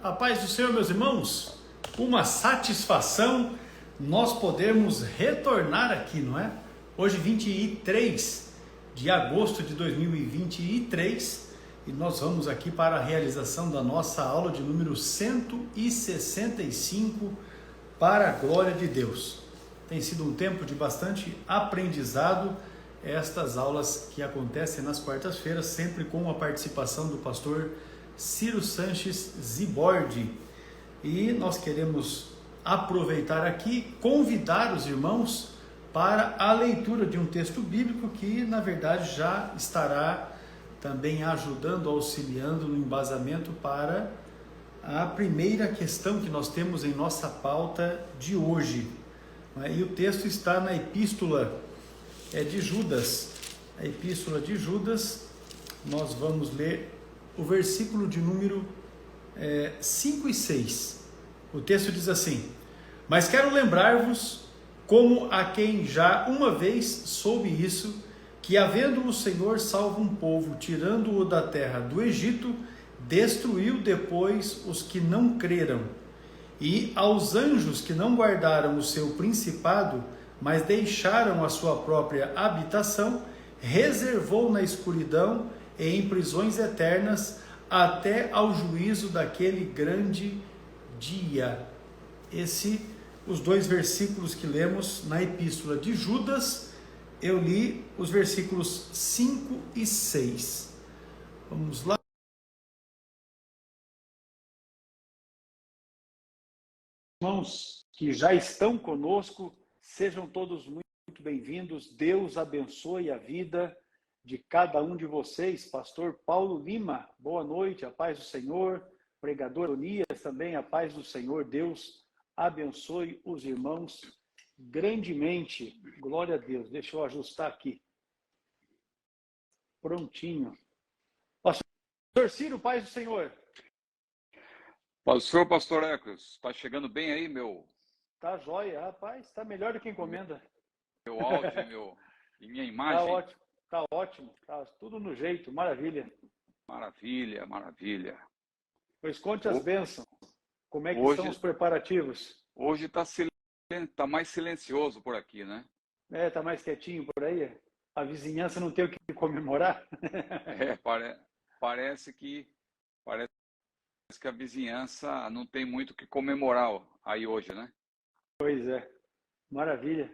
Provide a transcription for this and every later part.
A paz do Senhor, meus irmãos, uma satisfação nós podermos retornar aqui, não é? Hoje, 23 de agosto de 2023, e nós vamos aqui para a realização da nossa aula de número 165, para a glória de Deus. Tem sido um tempo de bastante aprendizado, estas aulas que acontecem nas quartas-feiras, sempre com a participação do pastor Ciro Sanches Zibordi. E nós queremos aproveitar aqui, convidar os irmãos para a leitura de um texto bíblico que, na verdade, já estará também ajudando, auxiliando no embasamento para a primeira questão que nós temos em nossa pauta de hoje. E o texto está na Epístola de Judas. A Epístola de Judas, nós vamos ler o versículo de número 5 e 6. O texto diz assim: mas quero lembrar-vos, como a quem já uma vez soube isso, que havendo o Senhor salvo um povo, tirando-o da terra do Egito, destruiu depois os que não creram. E aos anjos que não guardaram o seu principado, mas deixaram a sua própria habitação, reservou na escuridão e em prisões eternas, até ao juízo daquele grande dia. Os dois versículos que lemos na Epístola de Judas, eu li os versículos 5 e 6. Vamos lá. Irmãos que já estão conosco, sejam todos muito bem-vindos. Deus abençoe a vida de cada um de vocês. Pastor Paulo Lima, boa noite, a paz do Senhor. Pregador Onias também, a paz do Senhor. Deus abençoe os irmãos grandemente. Glória a Deus. Deixa eu ajustar aqui. Prontinho. Pastor Ciro, paz do Senhor. Pastor Ecos, está chegando bem aí, meu? Tá jóia, rapaz. Está melhor do que encomenda. Meu áudio e minha imagem. Tá ótimo. Tá ótimo, tá tudo no jeito, maravilha. Maravilha, maravilha. Pois conte as bênçãos, como é que hoje, são os preparativos? Hoje tá mais silencioso por aqui, né? Tá mais quietinho por aí? A vizinhança não tem o que comemorar? Parece que a vizinhança não tem muito o que comemorar aí hoje, né? Pois é, maravilha.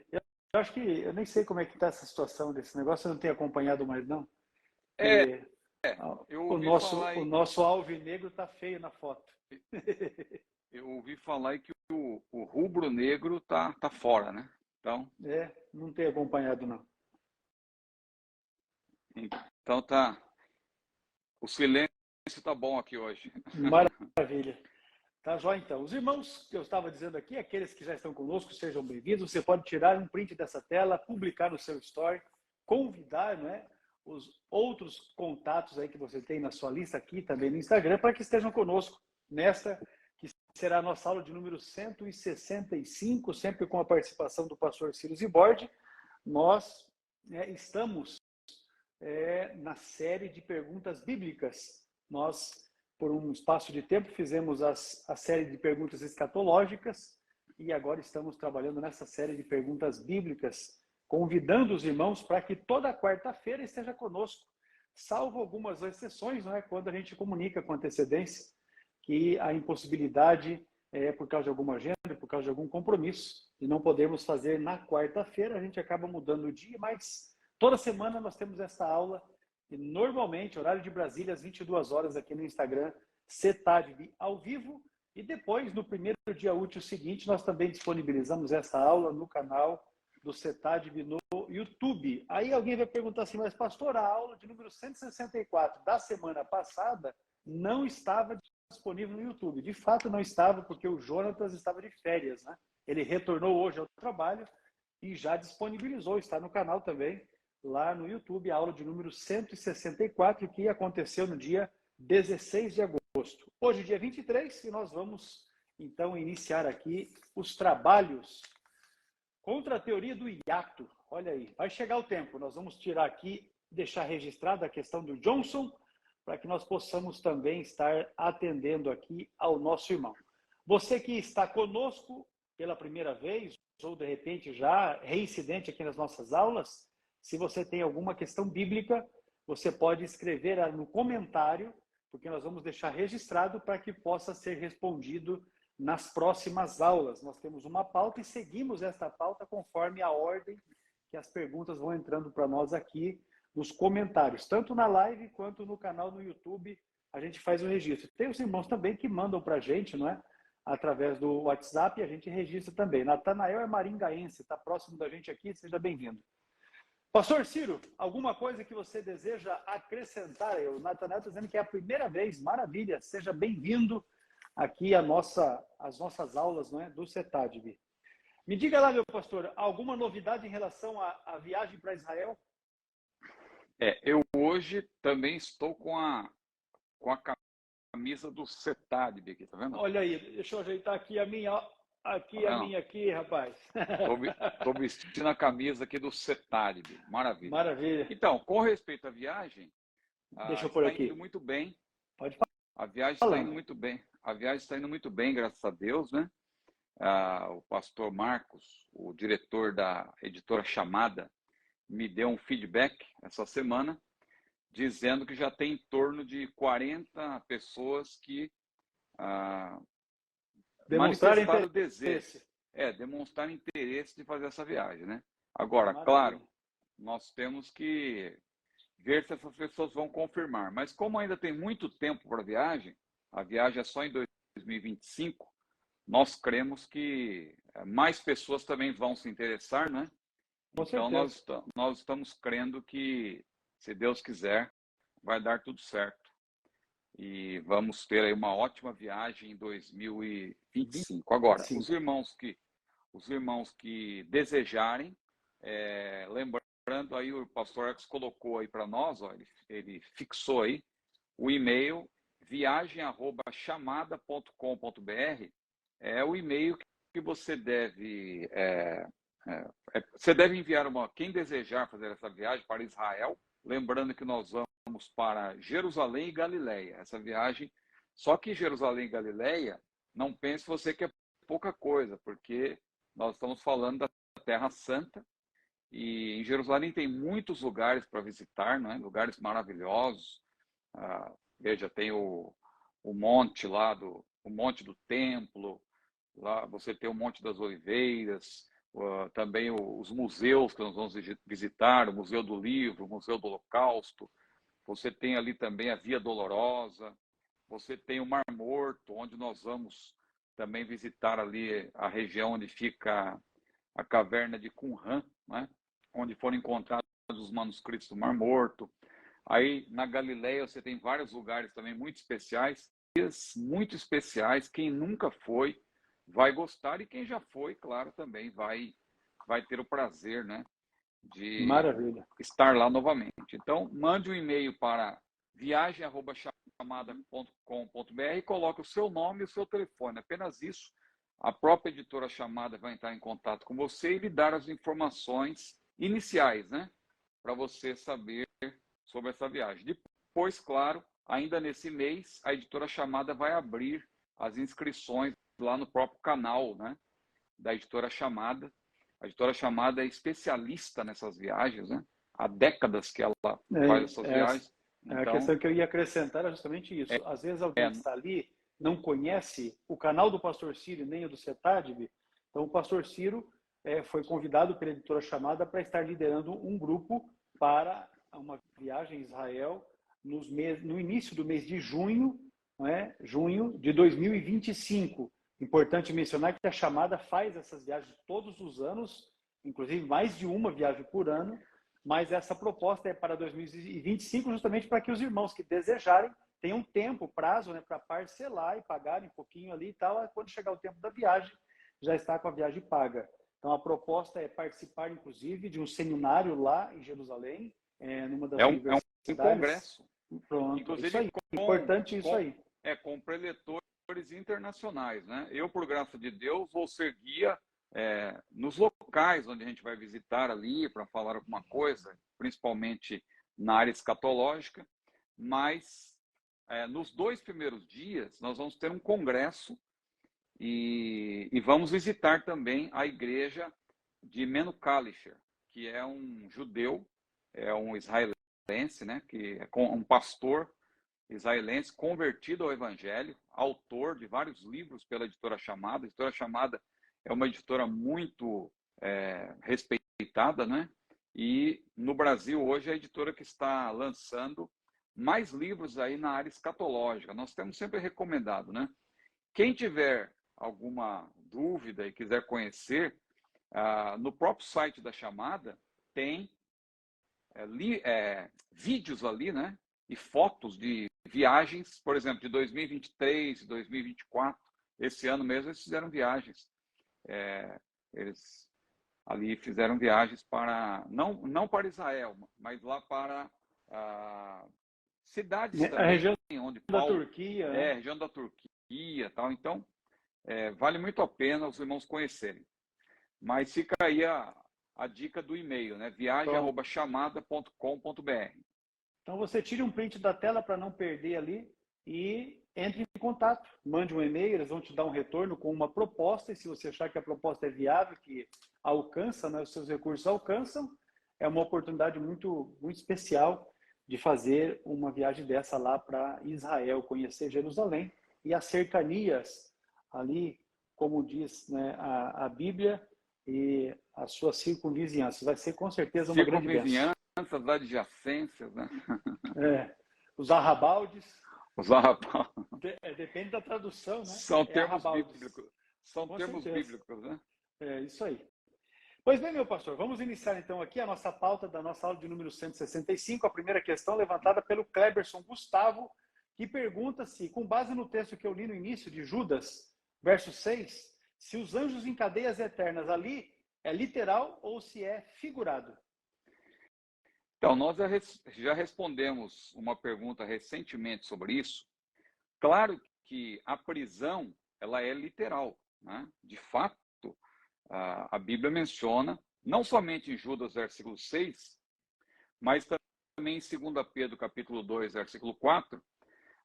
Eu acho que, eu nem sei como é que está essa situação desse negócio, eu não tenho acompanhado mais, não. O nosso alvinegro está feio na foto. Eu ouvi falar aí que o rubro-negro tá fora, né? Então, não tenho acompanhado, não. Então o silêncio tá bom aqui hoje. Maravilha. Tá jóia, então. Os irmãos que eu estava dizendo aqui, aqueles que já estão conosco, sejam bem-vindos. Você pode tirar um print dessa tela, publicar no seu story, convidar, os outros contatos aí que você tem na sua lista aqui também no Instagram, para que estejam conosco nesta, que será a nossa aula de número 165, sempre com a participação do pastor Ciro Zibordi. Nós estamos na série de perguntas bíblicas. Nós, por um espaço de tempo, fizemos a série de perguntas escatológicas e agora estamos trabalhando nessa série de perguntas bíblicas, convidando os irmãos para que toda quarta-feira esteja conosco, salvo algumas exceções, quando a gente comunica com antecedência que a impossibilidade é por causa de alguma agenda, por causa de algum compromisso, e não podemos fazer na quarta-feira, a gente acaba mudando o dia, mas toda semana nós temos essa aula. E normalmente, horário de Brasília, às 22 horas, aqui no Instagram, CETADV ao vivo. E depois, no primeiro dia útil seguinte, nós também disponibilizamos essa aula no canal do CETADV no YouTube. Aí alguém vai perguntar assim, mas pastor, a aula de número 164 da semana passada não estava disponível no YouTube. De fato, não estava, porque o Jonatas estava de férias, né? Ele retornou hoje ao trabalho e já disponibilizou, está no canal também, lá no YouTube, a aula de número 164, que aconteceu no dia 16 de agosto. Hoje, dia 23, e nós vamos, então, iniciar aqui os trabalhos contra a teoria do hiato. Olha aí, vai chegar o tempo, nós vamos tirar aqui, deixar registrada a questão do Johnson, para que nós possamos também estar atendendo aqui ao nosso irmão. Você que está conosco pela primeira vez, ou de repente já reincidente aqui nas nossas aulas, se você tem alguma questão bíblica, você pode escrever no comentário, porque nós vamos deixar registrado para que possa ser respondido nas próximas aulas. Nós temos uma pauta e seguimos esta pauta conforme a ordem que as perguntas vão entrando para nós aqui nos comentários, tanto na live quanto no canal no YouTube, a gente faz o registro. Tem os irmãos também que mandam para a gente, não é? Através do WhatsApp, a gente registra também. Natanael é maringaense, está próximo da gente aqui, seja bem-vindo. Pastor Ciro, alguma coisa que você deseja acrescentar? O Natanael está dizendo que é a primeira vez, maravilha, seja bem-vindo aqui às nossas aulas, não é? Do CETADB. Me diga lá, meu pastor, alguma novidade em relação à viagem para Israel? Eu hoje também estou com a camisa do CETADB aqui, tá vendo? Olha aí, deixa eu ajeitar aqui a minha aqui, rapaz. Tô vestindo a camisa aqui do CETADB, maravilha. Maravilha. Então, com respeito à viagem, deixa eu pôr está aqui. indo muito bem. Pode falar. A viagem está indo muito bem. A viagem está indo muito bem, graças a Deus, né? O pastor Marcos, o diretor da editora Chamada, me deu um feedback essa semana, dizendo que já tem em torno de 40 pessoas que manifestaram o desejo, demonstrar interesse de fazer essa viagem, né? Agora, claro, nós temos que ver se essas pessoas vão confirmar. Mas como ainda tem muito tempo para a viagem é só em 2025, nós cremos que mais pessoas também vão se interessar, né? Então, nós estamos crendo que, se Deus quiser, vai dar tudo certo. E vamos ter aí uma ótima viagem em 2025. Agora, os irmãos que desejarem, lembrando aí, o pastor Alex colocou aí para nós, ó, ele fixou aí o e-mail viagem@chamada.com.br, é o e-mail que você deve enviar quem desejar fazer essa viagem para Israel, lembrando que nós vamos para Jerusalém e Galileia. Essa viagem, só que Jerusalém e Galileia, não pense você que é pouca coisa, porque nós estamos falando da Terra Santa, e em Jerusalém tem muitos lugares para visitar, né? Lugares maravilhosos. Veja, tem o monte lá, o Monte do Templo, lá você tem o Monte das Oliveiras, também os museus que nós vamos visitar, o Museu do Livro, o Museu do Holocausto. Você tem ali também a Via Dolorosa, você tem o Mar Morto, onde nós vamos também visitar ali a região onde fica a caverna de Qumran, né? Onde foram encontrados os manuscritos do Mar Morto. Aí na Galileia você tem vários lugares também muito especiais. Quem nunca foi vai gostar, e quem já foi, claro, também vai ter o prazer, né, de estar lá novamente. Então, mande um e-mail para viagem@chamada.com.br e coloque o seu nome e o seu telefone. Apenas isso. A própria editora Chamada vai entrar em contato com você e lhe dar as informações iniciais, né, para você saber sobre essa viagem. Depois, claro, ainda nesse mês, a editora Chamada vai abrir as inscrições lá no próprio canal, né, da editora Chamada. A editora Chamada é especialista nessas viagens, né? Há décadas que ela faz essas viagens. Então, a questão que eu ia acrescentar é justamente isso. Às vezes alguém que está ali não conhece o canal do pastor Ciro nem o do CETADB. Então, o pastor Ciro foi convidado pela editora Chamada para estar liderando um grupo para uma viagem a Israel no início do mês de junho, junho de 2025. Importante mencionar que a Chamada faz essas viagens todos os anos, inclusive mais de uma viagem por ano, mas essa proposta é para 2025, justamente para que os irmãos que desejarem tenham tempo, prazo, né, para parcelar e pagarem um pouquinho ali e tal. Quando chegar o tempo da viagem, já está com a viagem paga. Então, a proposta é participar, inclusive, de um seminário lá em Jerusalém, numa das universidades. É um congresso. Pronto, inclusive, isso aí. Importante isso aí. Com preletores internacionais, né? Eu, por graça de Deus, vou ser guia nos locais onde a gente vai visitar ali para falar alguma coisa, principalmente na área escatológica, mas nos 2 primeiros dias, nós vamos ter um congresso e vamos visitar também a igreja de Menu Kalisher, que é um judeu, é um israelense, né, que é um pastor israelense convertido ao evangelho, autor de vários livros pela Editora Chamada. A Editora Chamada é uma editora muito respeitada, né? E no Brasil hoje é a editora que está lançando mais livros aí na área escatológica. Nós temos sempre recomendado, né? Quem tiver alguma dúvida e quiser conhecer, no próprio site da Chamada tem vídeos ali, né? E fotos de viagens, por exemplo, de 2023, 2024. Esse ano mesmo eles fizeram viagens. Eles ali fizeram viagens para, não para Israel, mas lá para cidades A também, região onde da Paulo... Turquia, né? região da Turquia, tal. Então, vale muito a pena os irmãos conhecerem. Mas fica aí a dica do e-mail, né? viagem@chamada.com.br. Então você tire um print da tela para não perder ali e entre em contato. Mande um e-mail, eles vão te dar um retorno com uma proposta, e se você achar que a proposta é viável, que alcança, né, os seus recursos alcançam, é uma oportunidade muito, muito especial de fazer uma viagem dessa lá para Israel, conhecer Jerusalém e as cercanias ali, como diz, né, a Bíblia, e as suas circunvizinhanças. Vai ser com certeza uma grande bênção. Circunvizinhanças, adjacências, né? Os arrabaldes. Os arrabaldes. Depende da tradução, né? São termos bíblicos. São com termos certeza. bíblicos, né? É isso aí. Pois bem, meu pastor, vamos iniciar então aqui a nossa pauta da nossa aula de número 165. A primeira questão levantada pelo Kleberson Gustavo, que pergunta se, com base no texto que eu li no início de Judas, verso 6, se os anjos em cadeias eternas ali é literal ou se é figurado. Então, nós já respondemos uma pergunta recentemente sobre isso. Claro que a prisão, ela é literal, né? De fato, a Bíblia menciona, não somente em Judas, versículo 6, mas também em 2 Pedro, capítulo 2, versículo 4,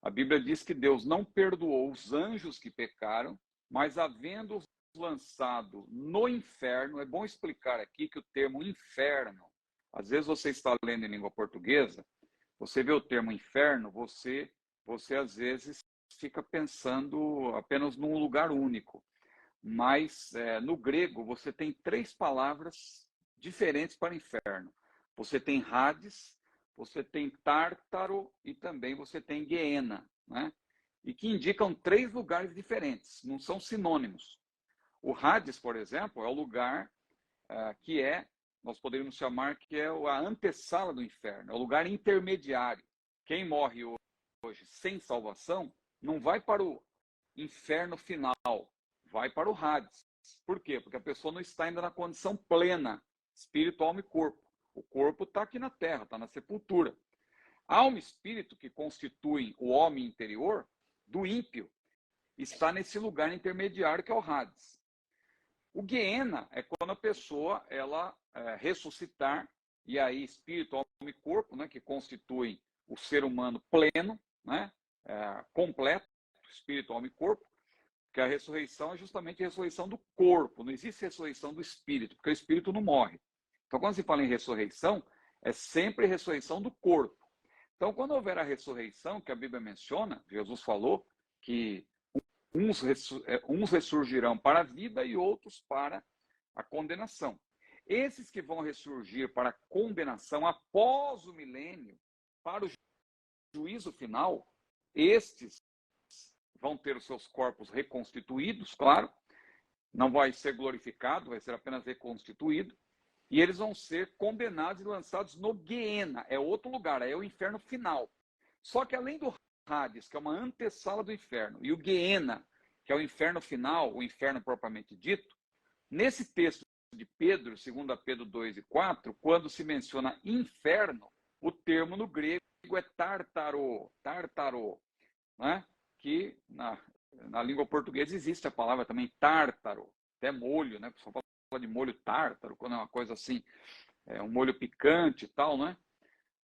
a Bíblia diz que Deus não perdoou os anjos que pecaram, mas havendo-os lançado no inferno. É bom explicar aqui que o termo inferno, às vezes você está lendo em língua portuguesa, você vê o termo inferno, você às vezes fica pensando apenas num lugar único. Mas no grego você tem 3 palavras diferentes para inferno. Você tem Hades, você tem Tártaro e também você tem Guiena, né? E que indicam 3 lugares diferentes, não são sinônimos. O Hades, por exemplo, é o lugar que nós poderíamos chamar que é a antessala do inferno, é o lugar intermediário. Quem morre hoje sem salvação não vai para o inferno final, vai para o Hades. Por quê? Porque a pessoa não está ainda na condição plena, espírito, alma e corpo. O corpo está aqui na terra, está na sepultura. Alma e espírito, que constituem o homem interior do ímpio, está nesse lugar intermediário que é o Hades. O Guiena é quando a pessoa ela ressuscitar, e aí espírito, alma e corpo, né, que constituem o ser humano pleno, né, completo, espírito, alma e corpo, que a ressurreição é justamente a ressurreição do corpo, não existe ressurreição do espírito, porque o espírito não morre. Então, quando se fala em ressurreição, é sempre ressurreição do corpo. Então, quando houver a ressurreição, que a Bíblia menciona, Jesus falou que uns ressurgirão para a vida e outros para a condenação. Esses que vão ressurgir para a condenação após o milênio, para o juízo final, estes vão ter os seus corpos reconstituídos, claro, não vai ser glorificado, vai ser apenas reconstituído, e eles vão ser condenados e lançados no Guiena, é outro lugar, é o inferno final. Só que além do Hades, que é uma antessala do inferno, e o Guiena, que é o inferno final, o inferno propriamente dito, nesse texto de Pedro, 2 Pedro 2 e 4, quando se menciona inferno, o termo no grego é tártaro, né? Que na língua portuguesa existe a palavra também tártaro, até molho, né? O pessoal fala de molho tártaro, quando é uma coisa assim, um molho picante e tal, né?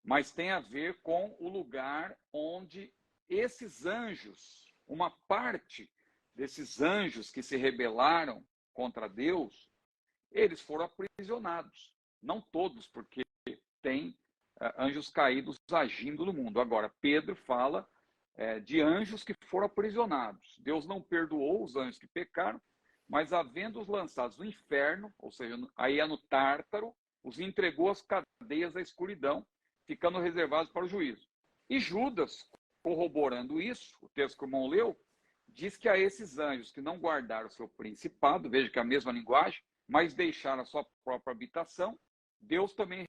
Mas tem a ver com o lugar onde esses anjos, uma parte desses anjos que se rebelaram contra Deus, eles foram aprisionados. Não todos, porque tem anjos caídos agindo no mundo. Agora, Pedro fala de anjos que foram aprisionados. Deus não perdoou os anjos que pecaram, mas havendo-os lançados no inferno, ou seja, aí é no Tártaro, os entregou às cadeias da escuridão, ficando reservados para o juízo. E Judas, corroborando isso, o texto que o irmão leu, diz que a esses anjos que não guardaram o seu principado, veja que é a mesma linguagem, mas deixaram a sua própria habitação, Deus também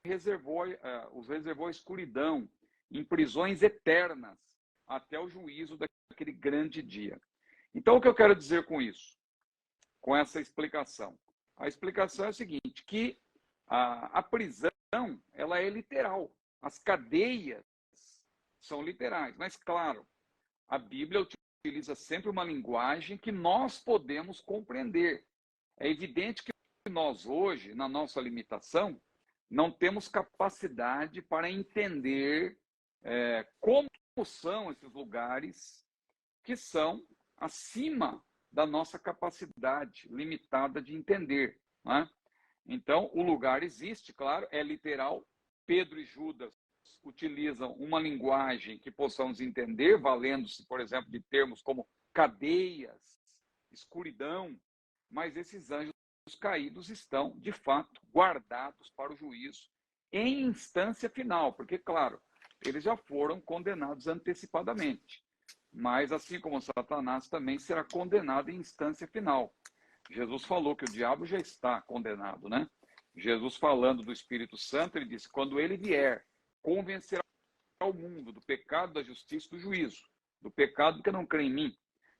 os reservou à escuridão, em prisões eternas, até o juízo daquele grande dia. Então, o que eu quero dizer com isso? Com essa explicação? A explicação é a seguinte, que a prisão, ela é literal. As cadeias são literais. Mas, claro, a Bíblia utiliza sempre uma linguagem que nós podemos compreender. É evidente que nós hoje, na nossa limitação, não temos capacidade para entender como são esses lugares que são acima da nossa capacidade limitada de entender, né? Então, o lugar existe, claro, é literal. Pedro e Judas utilizam uma linguagem que possamos entender, valendo-se, por exemplo, de termos como cadeias, escuridão, mas esses anjos caídos estão, de fato, guardados para o juízo em instância final, porque, claro, eles já foram condenados antecipadamente, mas assim como Satanás também será condenado em instância final. Jesus falou que o diabo já está condenado, né? Jesus, falando do Espírito Santo, ele disse, quando ele vier, convencerá o mundo do pecado, da justiça e do juízo. Do pecado, porque não crê em mim.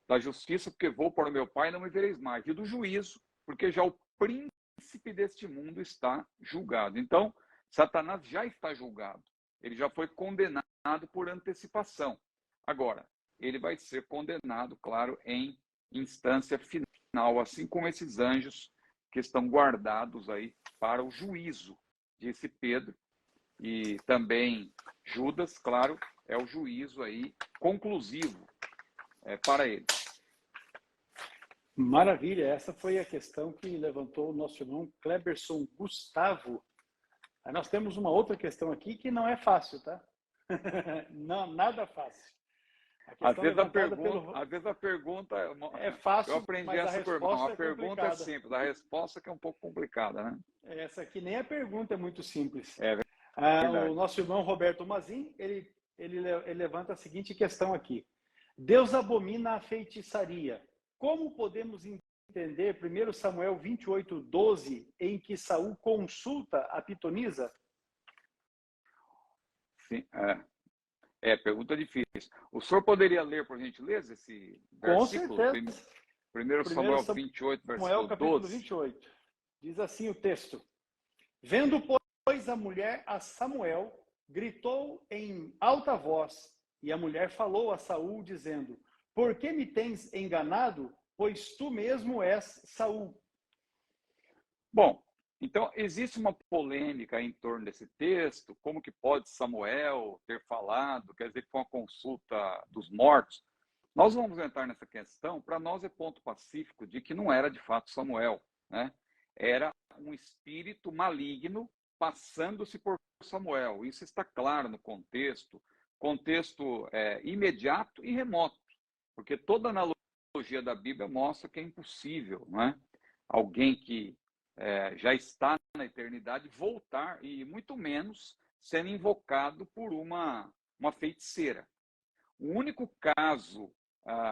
Da justiça, porque vou para o meu Pai e não me vereis mais. E do juízo, porque já o príncipe deste mundo está julgado. Então, Satanás já está julgado. Ele já foi condenado por antecipação. Agora, ele vai ser condenado, claro, em instância final, assim como esses anjos que estão guardados aí para o juízo, disse Pedro. E também Judas, claro, é o juízo aí conclusivo para ele. Maravilha, essa foi a questão que levantou o nosso irmão Kleberson Gustavo. Aí nós temos uma outra questão aqui que não é fácil, tá? Não, nada fácil. Às vezes a pergunta é fácil, eu aprendi mas essa pergunta. A pergunta é simples, a resposta que é um pouco complicada, né? Essa aqui nem a pergunta é muito simples. É o nosso irmão Roberto Mazin, ele levanta a seguinte questão aqui. Deus abomina a feitiçaria. Como podemos entender 1 Samuel 28:12, em que Saul consulta a pitonisa? Sim, pergunta difícil. O senhor poderia ler, por gentileza, esse versículo? Com certeza. 1 Samuel 28, versículo 12. 28. Diz assim o texto. Vendo, pois, a mulher a Samuel, gritou em alta voz, e a mulher falou a Saul, dizendo, por que me tens enganado? Pois tu mesmo és Saul. Bom, então existe uma polêmica em torno desse texto, como que pode Samuel ter falado, quer dizer que foi uma consulta dos mortos. Nós vamos entrar nessa questão, para nós é ponto pacífico de que não era de fato Samuel, né? Era um espírito maligno passando-se por Samuel. Isso está claro no contexto imediato e remoto, porque toda analogia da Bíblia mostra que é impossível, não é? Alguém que já está na eternidade voltar, e muito menos sendo invocado por uma feiticeira. O único caso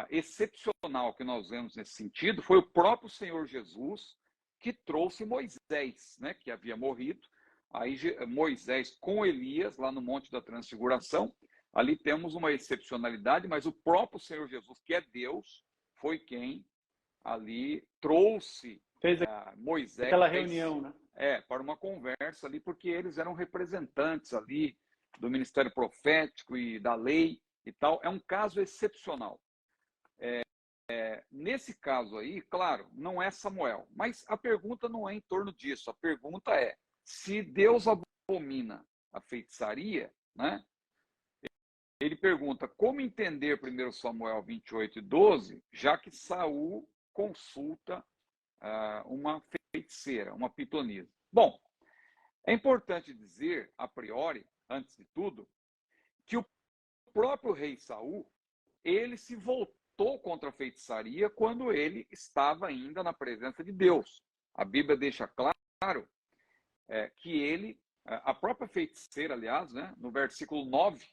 excepcional que nós vemos nesse sentido foi o próprio Senhor Jesus, que trouxe Moisés, né, que havia morrido. Aí Moisés com Elias, lá no Monte da Transfiguração, ali temos uma excepcionalidade, mas o próprio Senhor Jesus, que é Deus, foi quem ali trouxe Moisés. Aquela reunião, né? Para uma conversa ali, porque eles eram representantes ali do ministério profético e da lei e tal. É um caso excepcional. Nesse caso aí, claro, não é Samuel, mas a pergunta não é em torno disso. A pergunta é, se Deus abomina a feitiçaria, né? ele pergunta como entender 1 Samuel 28:12, já que Saul consulta uma feiticeira, uma pitonisa. Bom, é importante dizer, a priori, antes de tudo, que o próprio rei Saul, ele se voltou contra a feitiçaria quando ele estava ainda na presença de Deus. A Bíblia deixa claro que ele, a própria feiticeira, aliás, né, no versículo 9,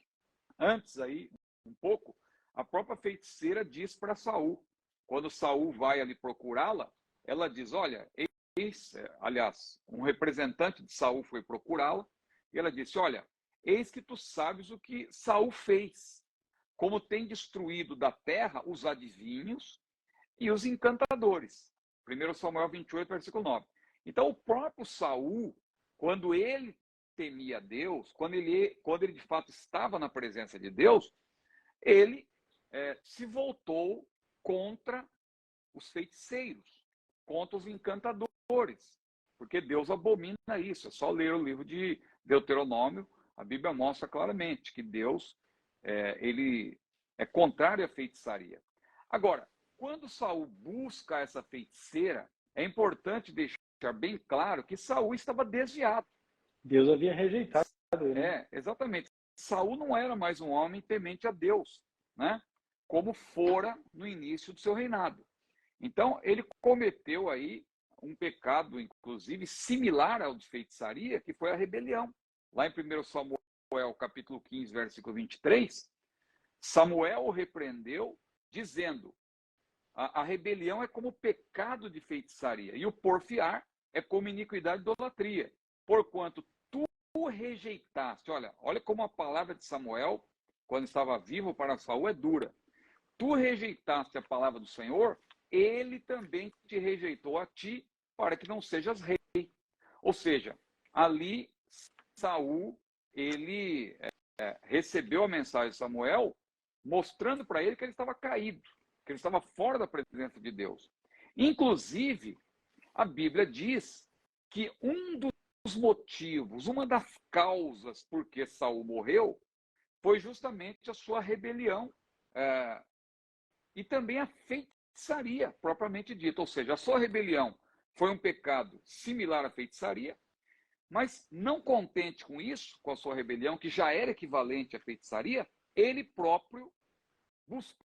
antes aí, um pouco, a própria feiticeira diz para Saul, quando Saul vai ali procurá-la, ela diz, olha, aliás, um representante de Saul foi procurá-la, e ela disse, olha, eis que tu sabes o que Saul fez, como tem destruído da terra os adivinhos e os encantadores. 1 Samuel 28, versículo 9. Então, o próprio Saul, quando ele temia Deus, quando ele de fato estava na presença de Deus, ele se voltou contra os feiticeiros, contra os encantadores, porque Deus abomina isso. É só ler o livro de Deuteronômio, a Bíblia mostra claramente que Deus ele é contrário à feitiçaria. Agora, quando Saul busca essa feiticeira, é importante deixar bem claro que Saul estava desviado. Deus havia rejeitado ele. Exatamente. Saul não era mais um homem temente a Deus, né? Como fora no início do seu reinado. Então, ele cometeu aí um pecado, inclusive, similar ao de feitiçaria, que foi a rebelião. Lá em 1 Samuel, capítulo 15, versículo 23, Samuel o repreendeu, dizendo, a rebelião é como pecado de feitiçaria, e o porfiar é como iniquidade de idolatria, porquanto tu rejeitaste, olha como a palavra de Samuel, quando estava vivo para Saul, é dura. Tu rejeitaste a palavra do Senhor, ele também te rejeitou a ti, para que não sejas rei. Ou seja, ali Saul, ele recebeu a mensagem de Samuel, mostrando para ele que ele estava caído, que ele estava fora da presença de Deus. Inclusive, a Bíblia diz que um dos motivos, uma das causas por que Saul morreu, foi justamente a sua rebelião e também a feitiçaria, propriamente dita. Ou seja, a sua rebelião foi um pecado similar à feitiçaria, mas não contente com isso, com a sua rebelião, que já era equivalente à feitiçaria, ele próprio buscou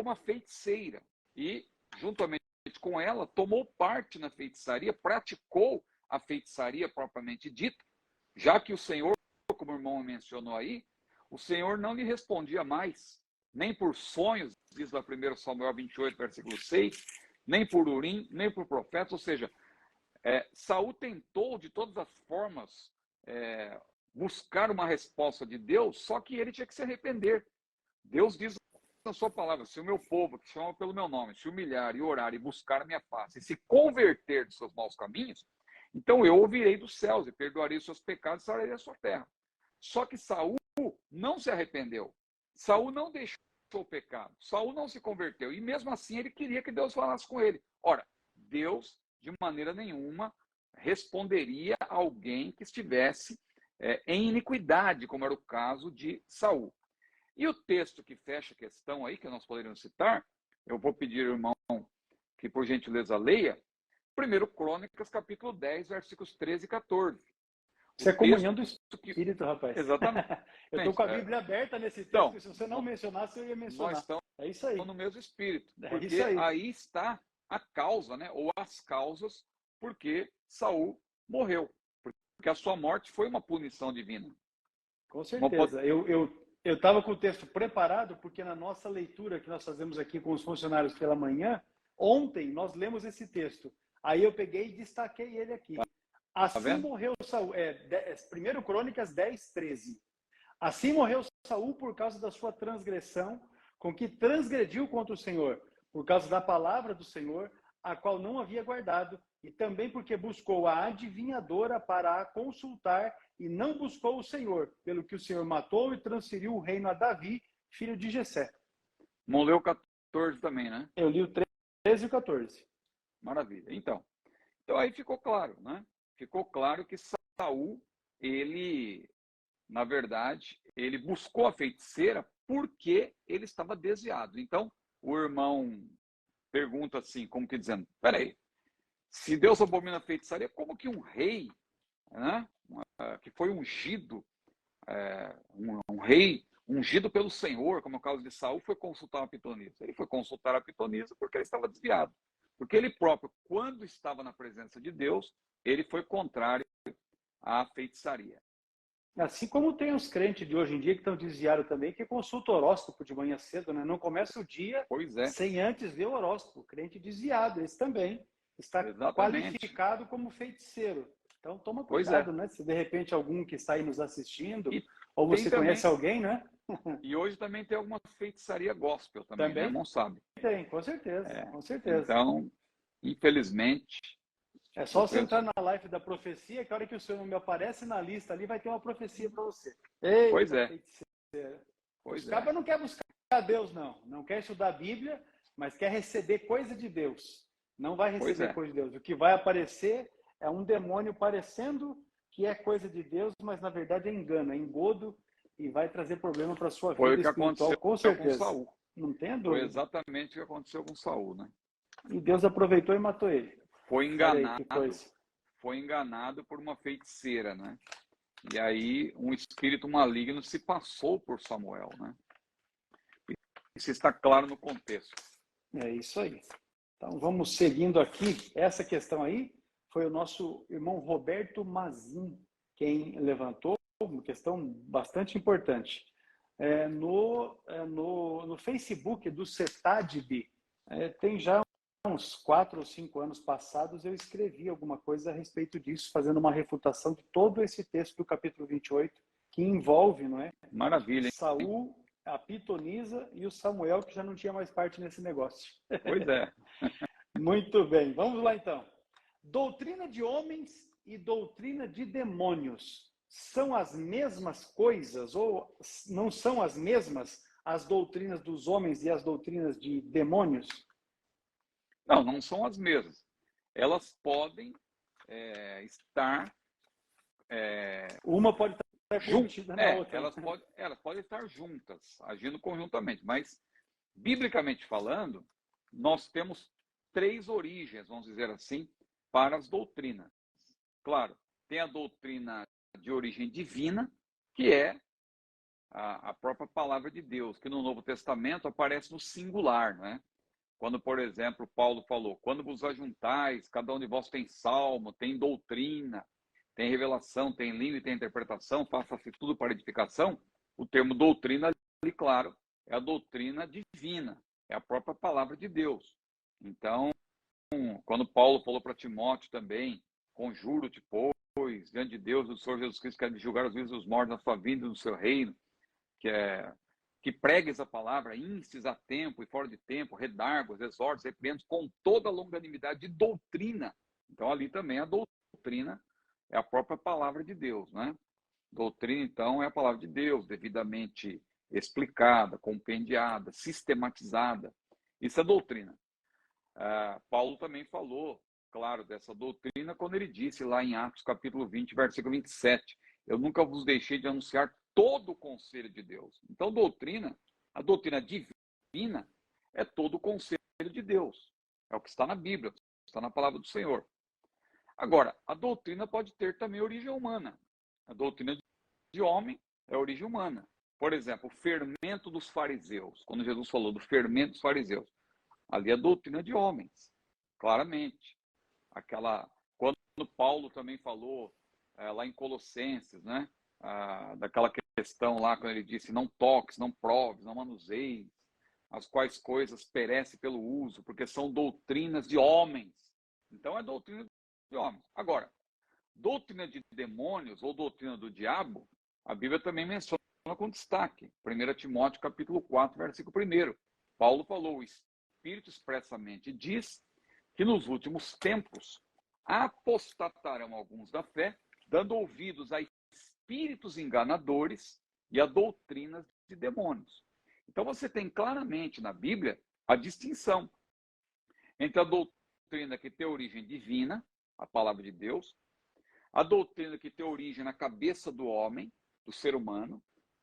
uma feiticeira e, juntamente com ela, tomou parte na feitiçaria, praticou a feitiçaria propriamente dita, já que o Senhor, como o irmão mencionou aí, o Senhor não lhe respondia mais, nem por sonhos, diz lá 1 Samuel 28, versículo 6, nem por urim, nem por profetas, ou seja, Saul tentou de todas as formas buscar uma resposta de Deus, só que ele tinha que se arrepender. Deus diz na sua palavra, se o meu povo, que chama pelo meu nome, se humilhar e orar e buscar a minha face, e se converter dos seus maus caminhos, então eu ouvirei dos céus e perdoarei os seus pecados e sararei a sua terra. Só que Saul não se arrependeu. Saul não deixou o pecado. Saul não se converteu. E mesmo assim ele queria que Deus falasse com ele. Ora, Deus, de maneira nenhuma, responderia a alguém que estivesse em iniquidade, como era o caso de Saul. E o texto que fecha a questão aí, que nós poderíamos citar, eu vou pedir ao irmão que, por gentileza, leia, 1 Crônicas, capítulo 10, versículos 13 e 14. Isso é comunhão do Espírito, rapaz. Exatamente. Eu estou com a Bíblia aberta nesse texto, então, se você não mencionasse, eu ia mencionar. Nós estamos é isso aí. no mesmo espírito, porque isso aí está a causa, né, ou as causas, porque Saul morreu. Porque a sua morte foi uma punição divina. Com certeza. Eu estava com o texto preparado, porque na nossa leitura que nós fazemos aqui com os funcionários pela manhã, ontem nós lemos esse texto. Aí eu peguei e destaquei ele aqui. Assim morreu Saul. 1 Crônicas 10, 13. Assim morreu Saul por causa da sua transgressão, com que transgrediu contra o Senhor, por causa da palavra do Senhor, a qual não havia guardado, e também porque buscou a adivinhadora para a consultar, e não buscou o Senhor, pelo que o Senhor matou e transferiu o reino a Davi, filho de Jessé. Não leu o 14 também, né? Eu li o 13 e o 14. Maravilha. Então aí ficou claro, né? Ficou claro que Saul, ele na verdade, ele buscou a feiticeira porque ele estava desviado. Então, o irmão pergunta assim, como que dizendo, peraí, se Deus abomina a feitiçaria, como que um rei, né, que foi ungido, um rei ungido pelo Senhor, como é o caso de Saul, foi consultar a pitonisa? Ele foi consultar a pitonisa porque ele estava desviado. Porque ele próprio, quando estava na presença de Deus, ele foi contrário à feitiçaria. Assim como tem os crentes de hoje em dia que estão desviados também, que consultam o horóscopo de manhã cedo, né? Não começa o dia Pois é, sem antes ver o horóscopo. Crente desviado, esse também está exatamente. qualificado como feiticeiro. Então toma Pois é. cuidado, né? Se de repente algum que está aí nos assistindo, E ou tem você também, conhece alguém, né? e hoje também tem alguma feitiçaria gospel também, né? Também Não sabe. tem, com certeza, É. com certeza. Então, infelizmente, É só o você entrar pessoal... na live da profecia, que a hora que o seu nome aparece na lista ali, vai ter uma profecia para você. Pois Eita, é, feiticeira. Os pois é, cabas não querem buscar Deus, não. Não quer estudar a Bíblia, mas quer receber coisa de Deus. Não vai pois receber é. coisa de Deus. O que vai aparecer é um demônio parecendo que é coisa de Deus, mas na verdade é engano, é engodo e vai trazer problema para a sua Foi o vida que espiritual, aconteceu com com certeza. Saul. Não tenha Foi dúvida. exatamente o que aconteceu com Saul, né? E Deus aproveitou e matou ele. Foi Olha aí que enganado, coisa. foi enganado por uma feiticeira, né? E aí um espírito maligno se passou por Samuel, né? Isso está claro no contexto. É isso aí. Então vamos seguindo aqui. Essa questão aí foi o nosso irmão Roberto Mazin quem levantou, uma questão bastante importante. No Facebook do CETADB, tem já uns 4 ou 5 anos passados, eu escrevi alguma coisa a respeito disso, fazendo uma refutação de todo esse texto do capítulo 28, que envolve, não é, Maravilha, hein? Saul, a pitonisa e o Samuel, que já não tinha mais parte nesse negócio. Pois é. Muito bem, vamos lá então. Doutrina de homens e doutrina de demônios são as mesmas coisas ou não são as mesmas as doutrinas dos homens e as doutrinas de demônios? Não, não são as mesmas. Elas podem estar Uma pode estar contida na outra. elas podem estar juntas, agindo conjuntamente, mas, biblicamente falando, nós temos 3 origens, vamos dizer assim, para as doutrinas. Claro, tem a doutrina de origem divina, que é a própria palavra de Deus, que no Novo Testamento aparece no singular, não é? Quando, por exemplo, Paulo falou, quando vos ajuntais, cada um de vós tem salmo, tem doutrina, tem revelação, tem língua e tem interpretação, faça-se tudo para edificação, o termo doutrina, ali, claro, é a doutrina divina, é a própria palavra de Deus. Então, quando Paulo falou para Timóteo também, conjuro-te, pois, diante de Deus, do Senhor Jesus Cristo, que é de julgar os vivos e os mortos na sua vinda e no seu reino, que pregues a palavra, instes a tempo e fora de tempo, redargos, exortos, repreendes com toda a longanimidade de doutrina. Então, ali também a doutrina é a própria palavra de Deus, né? Doutrina, então, é a palavra de Deus, devidamente explicada, compendiada, sistematizada. Isso é doutrina. Paulo também falou, claro, dessa doutrina quando ele disse lá em Atos capítulo 20, versículo 27, eu nunca vos deixei de anunciar todo o conselho de Deus. Então, a doutrina divina é todo o conselho de Deus. É o que está na Bíblia, está na palavra do Senhor. Agora, a doutrina pode ter também origem humana. A doutrina de homem é origem humana. Por exemplo, o fermento dos fariseus. Quando Jesus falou do fermento dos fariseus, ali é a doutrina de homens, claramente. Quando Paulo também falou lá em Colossenses, né? Daquela questão lá, quando ele disse, não toques, não proves, não manuseies, as quais coisas perecem pelo uso, porque são doutrinas de homens. Então, é doutrina de homens. Agora, doutrina de demônios ou doutrina do diabo, a Bíblia também menciona com destaque. 1 Timóteo, capítulo 4, versículo 1. Paulo falou, o Espírito expressamente diz que nos últimos tempos apostatarão alguns da fé, dando ouvidos a espíritos enganadores e a doutrinas de demônios. Então você tem claramente na Bíblia a distinção entre a doutrina que tem origem divina, a palavra de Deus, a doutrina que tem origem na cabeça do homem, do ser humano,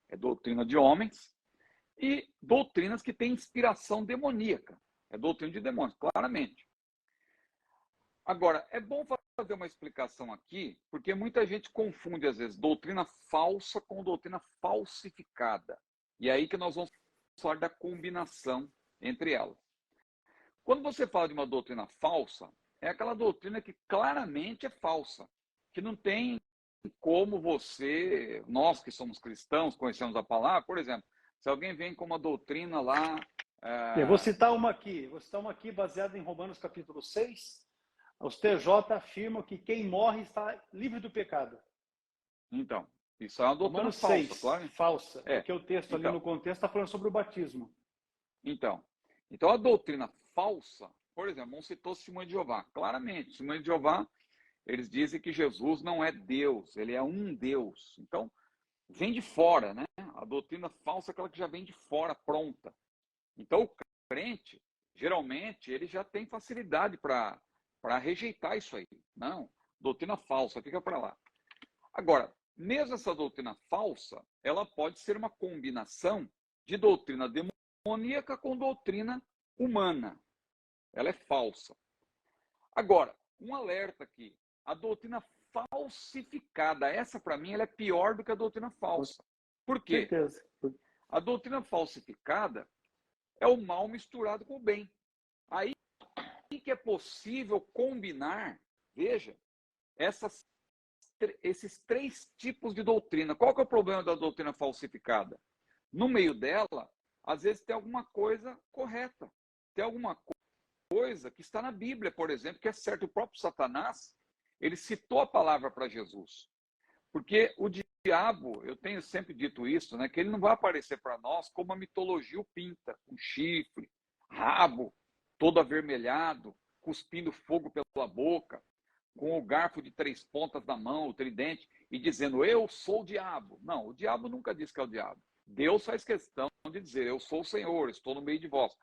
é doutrina de homens, e doutrinas que têm inspiração demoníaca, é doutrina de demônios, claramente. Agora, é bom fazer uma explicação aqui, porque muita gente confunde, às vezes, doutrina falsa com doutrina falsificada. E é aí que nós vamos falar da combinação entre elas. Quando você fala de uma doutrina falsa, é aquela doutrina que claramente é falsa, que não tem como você, nós que somos cristãos, conhecemos a palavra, por exemplo, se alguém vem com uma doutrina lá... Eu vou citar uma aqui, baseada em Romanos capítulo 6, os TJ afirmam que quem morre está livre do pecado. Então, isso é uma doutrina Romanos falsa, 6, claro. falsa, porque o texto ali no contexto está falando sobre o batismo. Então, a doutrina falsa, por exemplo, vamos citar o Testemunho de Jeová. Claramente, o Testemunho de Jeová, eles dizem que Jesus não é Deus, ele é um Deus. Então, vem de fora, né? A doutrina falsa é aquela que já vem de fora, pronta. Então, o crente, geralmente, ele já tem facilidade para rejeitar isso aí. Não, doutrina falsa, fica para lá. Agora, mesmo essa doutrina falsa, ela pode ser uma combinação de doutrina demoníaca com doutrina humana. Ela é falsa. Agora, um alerta aqui. A doutrina falsificada, essa para mim, ela é pior do que a doutrina falsa. Por quê? Certeza. A doutrina falsificada é o mal misturado com o bem. Aí que é possível combinar, veja, esses três tipos de doutrina. Qual que é o problema da doutrina falsificada? No meio dela, às vezes tem alguma coisa correta. Tem alguma coisa que está na Bíblia, por exemplo, que é certo. O próprio Satanás, ele citou a palavra para Jesus. Porque o diabo, eu tenho sempre dito isso, né, que ele não vai aparecer para nós como a mitologia o pinta, com chifre, rabo, todo avermelhado, cuspindo fogo pela boca, com o garfo de 3 pontas na mão, o tridente, e dizendo, eu sou o diabo. Não, o diabo nunca diz que é o diabo. Deus faz questão de dizer, eu sou o Senhor, estou no meio de vós.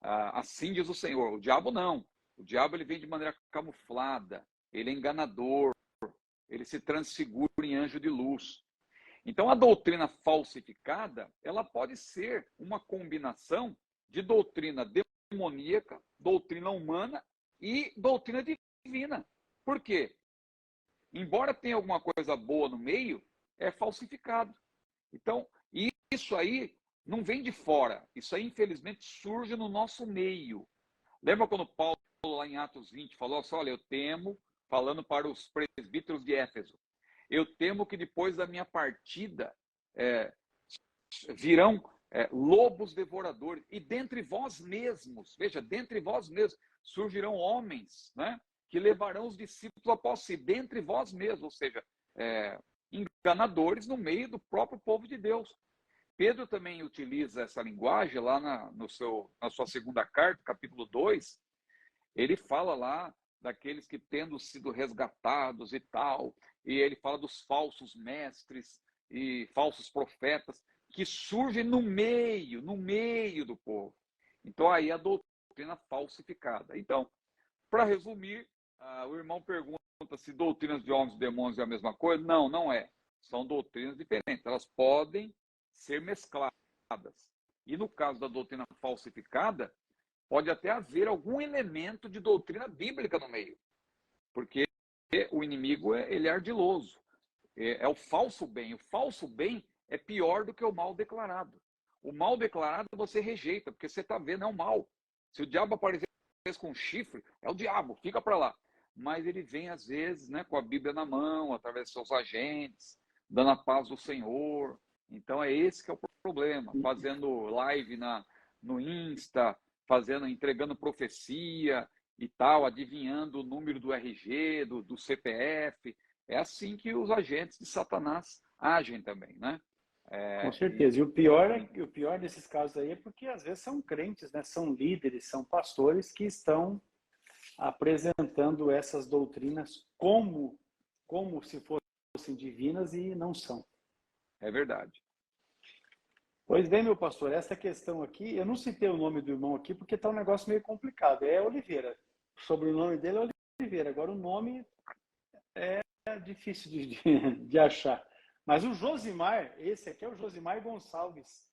Assim diz o Senhor. O diabo não. O diabo ele vem de maneira camuflada, ele é enganador, ele se transfigura em anjo de luz. Então, a doutrina falsificada, ela pode ser uma combinação de doutrina demoníaca, doutrina humana e doutrina divina. Por quê? Embora tenha alguma coisa boa no meio, é falsificado. Então, isso aí não vem de fora. Isso aí, infelizmente, surge no nosso meio. Lembra quando Paulo, lá em Atos 20, falou assim, olha, eu temo, falando para os presbíteros de Éfeso, eu temo que depois da minha partida virão lobos devoradores, e dentre vós mesmos, veja, dentre vós mesmos, surgirão homens, né, que levarão os discípulos após si, dentre vós mesmos, ou seja, enganadores no meio do próprio povo de Deus. Pedro também utiliza essa linguagem lá na sua segunda carta, capítulo 2, ele fala lá daqueles que tendo sido resgatados e tal, e ele fala dos falsos mestres e falsos profetas que surgem no meio do povo. Então aí a doutrina falsificada. Então, para resumir, o irmão pergunta se doutrinas de homens e demônios é a mesma coisa. Não, não é. São doutrinas diferentes. Elas podem ser mescladas. E no caso da doutrina falsificada, pode até haver algum elemento de doutrina bíblica no meio. Porque o inimigo ele é ardiloso. É o falso bem. O falso bem é pior do que o mal declarado. O mal declarado você rejeita, porque você está vendo, é o mal. Se o diabo aparecer com chifre, é o diabo, fica para lá. Mas ele vem, às vezes, né, com a Bíblia na mão, através de seus agentes, dando a paz do Senhor. Então, é esse que é o problema. Fazendo live no Insta, entregando profecia e tal, adivinhando o número do RG, do CPF. É assim que os agentes de Satanás agem também, né? Com certeza. E o pior desses casos aí é porque às vezes são crentes, né? São líderes, são pastores que estão apresentando essas doutrinas como se fossem divinas e não são. É verdade. Pois bem, meu pastor, essa questão aqui, eu não citei o nome do irmão aqui porque está um negócio meio complicado. É Oliveira. O sobrenome dele é Oliveira. Agora o nome é difícil de achar. Mas o Josimar, esse aqui é o Josimar Gonçalves.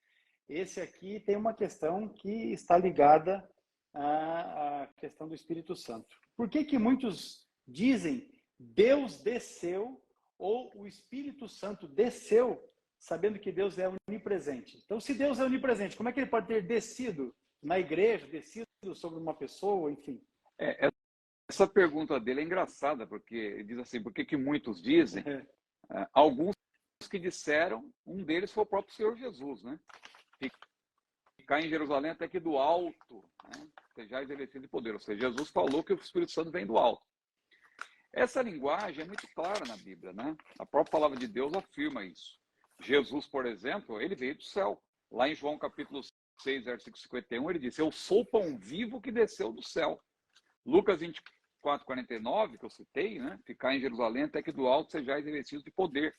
Esse aqui tem uma questão que está ligada à questão do Espírito Santo. Por que que muitos dizem Deus desceu ou o Espírito Santo desceu, sabendo que Deus é onipresente? Então, se Deus é onipresente, como é que ele pode ter descido na igreja, descido sobre uma pessoa, enfim? Essa pergunta dele é engraçada, porque ele diz assim, por que que muitos dizem? Alguns que disseram, um deles foi o próprio Senhor Jesus, né? Ficar em Jerusalém até que do alto, né? Sejais revestidos de poder. Ou seja, Jesus falou que o Espírito Santo vem do alto. Essa linguagem é muito clara na Bíblia, né? A própria palavra de Deus afirma isso. Jesus, por exemplo, ele veio do céu. Lá em João capítulo 6, versículo 51, ele disse, eu sou o pão vivo que desceu do céu. Lucas 24, 49, que eu citei, né? Ficar em Jerusalém até que do alto sejais revestidos de poder.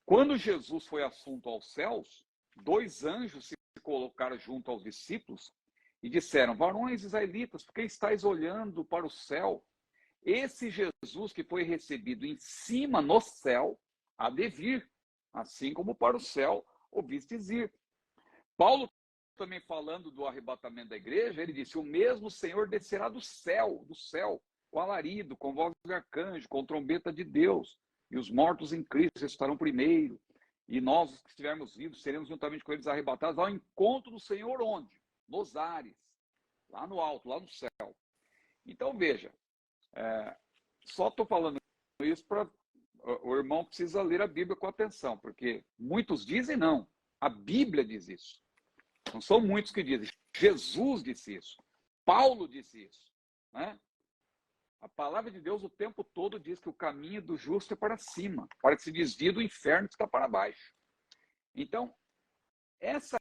Quando Jesus foi assunto aos céus, 2 anjos se colocaram junto aos discípulos e disseram, varões israelitas, por que estáis olhando para o céu? Esse Jesus que foi recebido em cima no céu, há de vir, assim como para o céu ouvistes ir. Paulo, também falando do arrebatamento da igreja, ele disse, o mesmo Senhor descerá do céu, com alarido, com voz de arcanjo, com trombeta de Deus, e os mortos em Cristo estarão primeiro, e nós, os que estivermos vivos, seremos juntamente com eles arrebatados ao encontro do Senhor, onde? Nos ares, lá no alto, lá no céu. Então, veja, só estou falando isso para o irmão precisa ler a Bíblia com atenção, porque muitos dizem não, a Bíblia diz isso. Não são muitos que dizem, Jesus disse isso, Paulo disse isso, né? A palavra de Deus o tempo todo diz que o caminho do justo é para cima, para que se desvie do inferno que está para baixo. Então, essa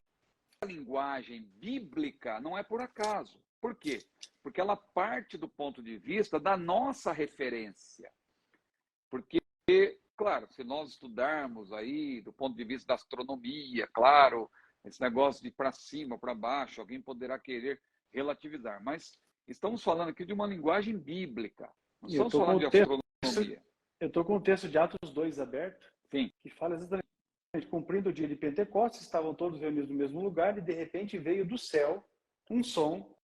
linguagem bíblica não é por acaso. Por quê? Porque ela parte do ponto de vista da nossa referência. Porque, claro, se nós estudarmos aí do ponto de vista da astronomia, claro, esse negócio de para cima, para baixo, alguém poderá querer relativizar. Mas estamos falando aqui de uma linguagem bíblica. Não estamos falando de astronomia. Eu estou com o texto de Atos 2 aberto, Sim. que fala exatamente, cumprindo o dia de Pentecostes, estavam todos reunidos no mesmo lugar, e de repente veio do céu um som,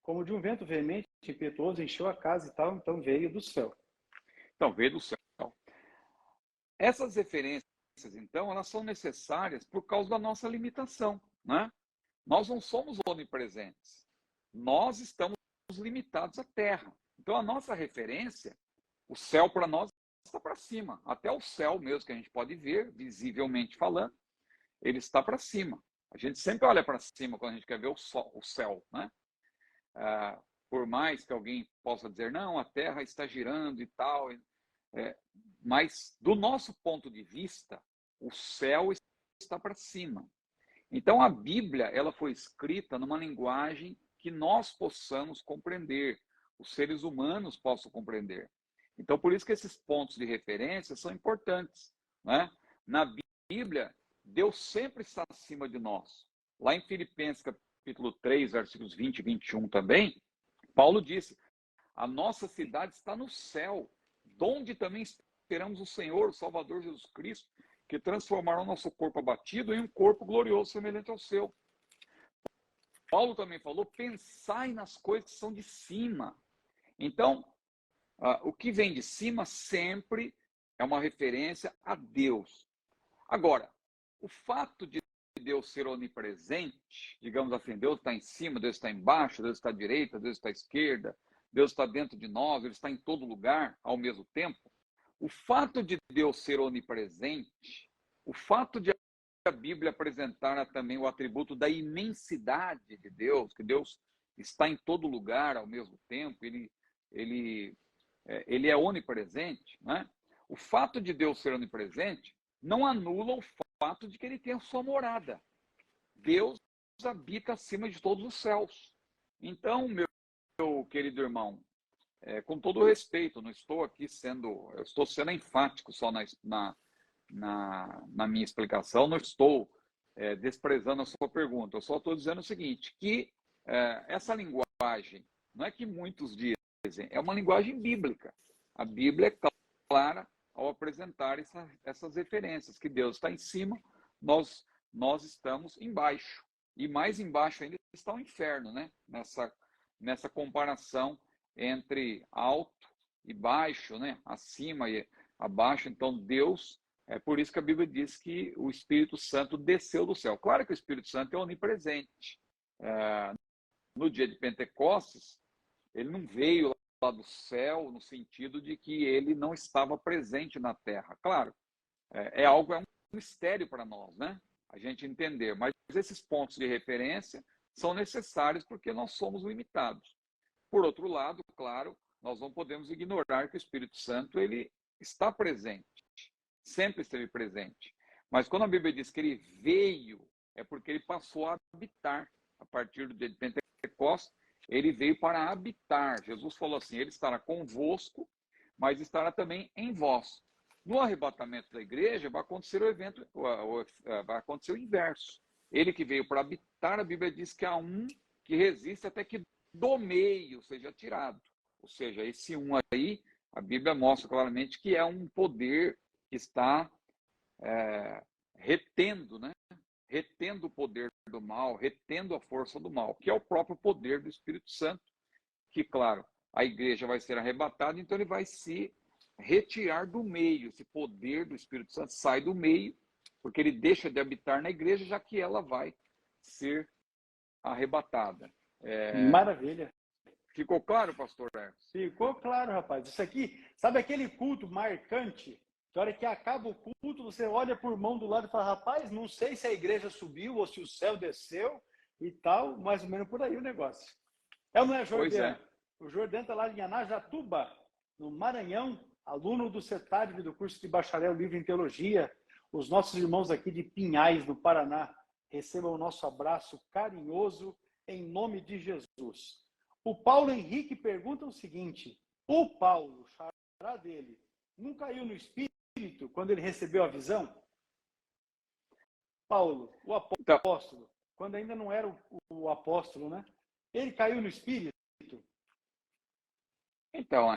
como de um vento veemente, impetuoso, encheu a casa e tal, então veio do céu. Então, veio do céu. Essas referências, então, elas são necessárias por causa da nossa limitação, né? Nós não somos onipresentes. Nós estamos limitados à terra. Então, a nossa referência, o céu para nós está para cima. Até o céu mesmo, que a gente pode ver, visivelmente falando, ele está para cima. A gente sempre olha para cima quando a gente quer ver o céu, né? Por mais que alguém possa dizer, não, a terra está girando e tal, mas do nosso ponto de vista, o céu está para cima. Então, a Bíblia, ela foi escrita numa linguagem que nós possamos compreender, os seres humanos possam compreender. Então, por isso que esses pontos de referência são importantes, né? Na Bíblia, Deus sempre está acima de nós. Lá em Filipenses, capítulo 3, versículos 20 e 21 também, Paulo disse, a nossa cidade está no céu, donde também esperamos o Senhor, o Salvador Jesus Cristo, que transformará o nosso corpo abatido em um corpo glorioso, semelhante ao seu. Paulo também falou, pensai nas coisas que são de cima. Então, o que vem de cima sempre é uma referência a Deus. Agora, o fato de Deus ser onipresente, digamos assim, Deus está em cima, Deus está embaixo, Deus está à direita, Deus está à esquerda, Deus está dentro de nós, Ele está em todo lugar ao mesmo tempo. O fato de Deus ser onipresente, o fato de a Bíblia apresentar também o atributo da imensidade de Deus, que Deus está em todo lugar ao mesmo tempo, ele é onipresente, né? O fato de Deus ser onipresente não anula o fato de que ele tem a sua morada. Deus habita acima de todos os céus. Então, meu querido irmão, com todo o respeito, não estou aqui eu estou sendo enfático só na minha explicação, não estou desprezando a sua pergunta, eu só estou dizendo o seguinte, que essa linguagem, não é que muitos dizem, é uma linguagem bíblica. A Bíblia é clara ao apresentar essas referências, que Deus está em cima, nós estamos embaixo. E mais embaixo ainda está o inferno, né? Nessa comparação entre alto e baixo, né? Acima e abaixo. Então, Deus, é por isso que a Bíblia diz que o Espírito Santo desceu do céu. Claro que o Espírito Santo é onipresente. No dia de Pentecostes, ele não veio lá do céu no sentido de que ele não estava presente na terra. Claro, é um mistério para nós, né? A gente entender, mas esses pontos de referência são necessários porque nós somos limitados. Por outro lado, claro, nós não podemos ignorar que o Espírito Santo ele está presente, sempre esteve presente. Mas quando a Bíblia diz que ele veio, é porque ele passou a habitar. A partir do dia de Pentecostes, ele veio para habitar. Jesus falou assim, ele estará convosco, mas estará também em vós. No arrebatamento da igreja vai acontecer vai acontecer o inverso. Ele que veio para habitar, a Bíblia diz que há um que resiste até que do meio seja tirado. Ou seja, esse um aí, a Bíblia mostra claramente que é um poder que está retendo, né? Retendo o poder do mal, retendo a força do mal, que é o próprio poder do Espírito Santo, que, claro, a igreja vai ser arrebatada, então ele vai se retirar do meio. Esse poder do Espírito Santo sai do meio, porque ele deixa de habitar na igreja, já que ela vai ser arrebatada. Maravilha. Ficou claro, pastor Hermes? Ficou claro, rapaz. Isso aqui, sabe aquele culto marcante? Que a hora que acaba o culto, você olha por mão do lado e fala, rapaz, não sei se a igreja subiu ou se o céu desceu e tal, mais ou menos por aí o negócio. É ou não é, Jordão? Pois é. O Jordão está lá em Anajatuba, no Maranhão, aluno do CETAD, do curso de Bacharel Livre em Teologia. Os nossos irmãos aqui de Pinhais, no Paraná, recebam o nosso abraço carinhoso em nome de Jesus. O Paulo Henrique pergunta o seguinte, o Paulo, xará dele, não caiu no espírito quando ele recebeu a visão? Paulo, o apóstolo, quando ainda não era o apóstolo, né? Ele caiu no espírito? Então,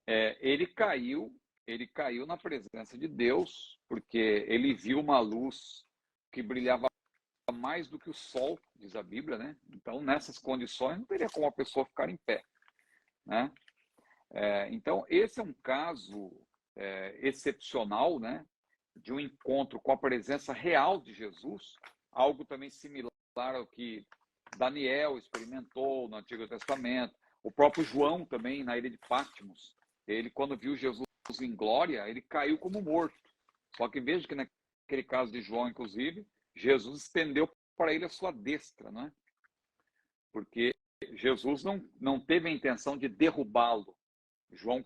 ele caiu na presença de Deus, porque ele viu uma luz que brilhava mais do que o sol, diz a Bíblia, né? Então, nessas condições, não teria como a pessoa ficar em pé, né? Então, esse é um caso excepcional, né? De um encontro com a presença real de Jesus, algo também similar ao que Daniel experimentou no Antigo Testamento, o próprio João também, na ilha de Patmos, ele, quando viu Jesus em glória, ele caiu como morto. Só que veja que naquele caso de João, inclusive, Jesus estendeu para ele a sua destra, né? Porque Jesus não teve a intenção de derrubá-lo. João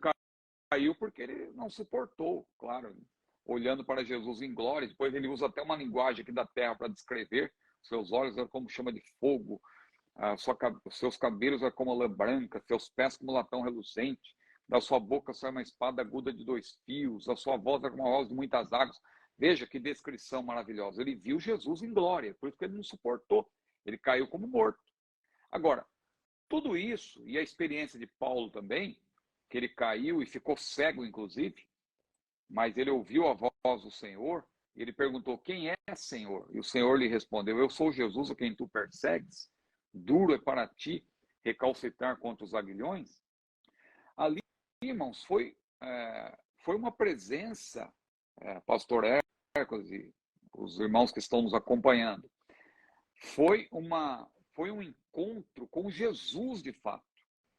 caiu porque ele não suportou, claro, olhando para Jesus em glória. Depois ele usa até uma linguagem aqui da terra para descrever. Seus olhos eram como chama de fogo, seus cabelos eram como lã branca, seus pés como latão reluzente, da sua boca sai uma espada aguda de 2 fios, a sua voz é como a voz de muitas águas. Veja que descrição maravilhosa. Ele viu Jesus em glória, por isso que ele não suportou. Ele caiu como morto. Agora, tudo isso, e a experiência de Paulo também, que ele caiu e ficou cego, inclusive, mas ele ouviu a voz do Senhor, e ele perguntou, quem é, Senhor? E o Senhor lhe respondeu, eu sou Jesus a quem tu persegues. Duro é para ti recalcitrar contra os aguilhões. Ali, irmãos, foi uma presença, pastor Hércules e os irmãos que estão nos acompanhando, foi um encontro com Jesus de fato.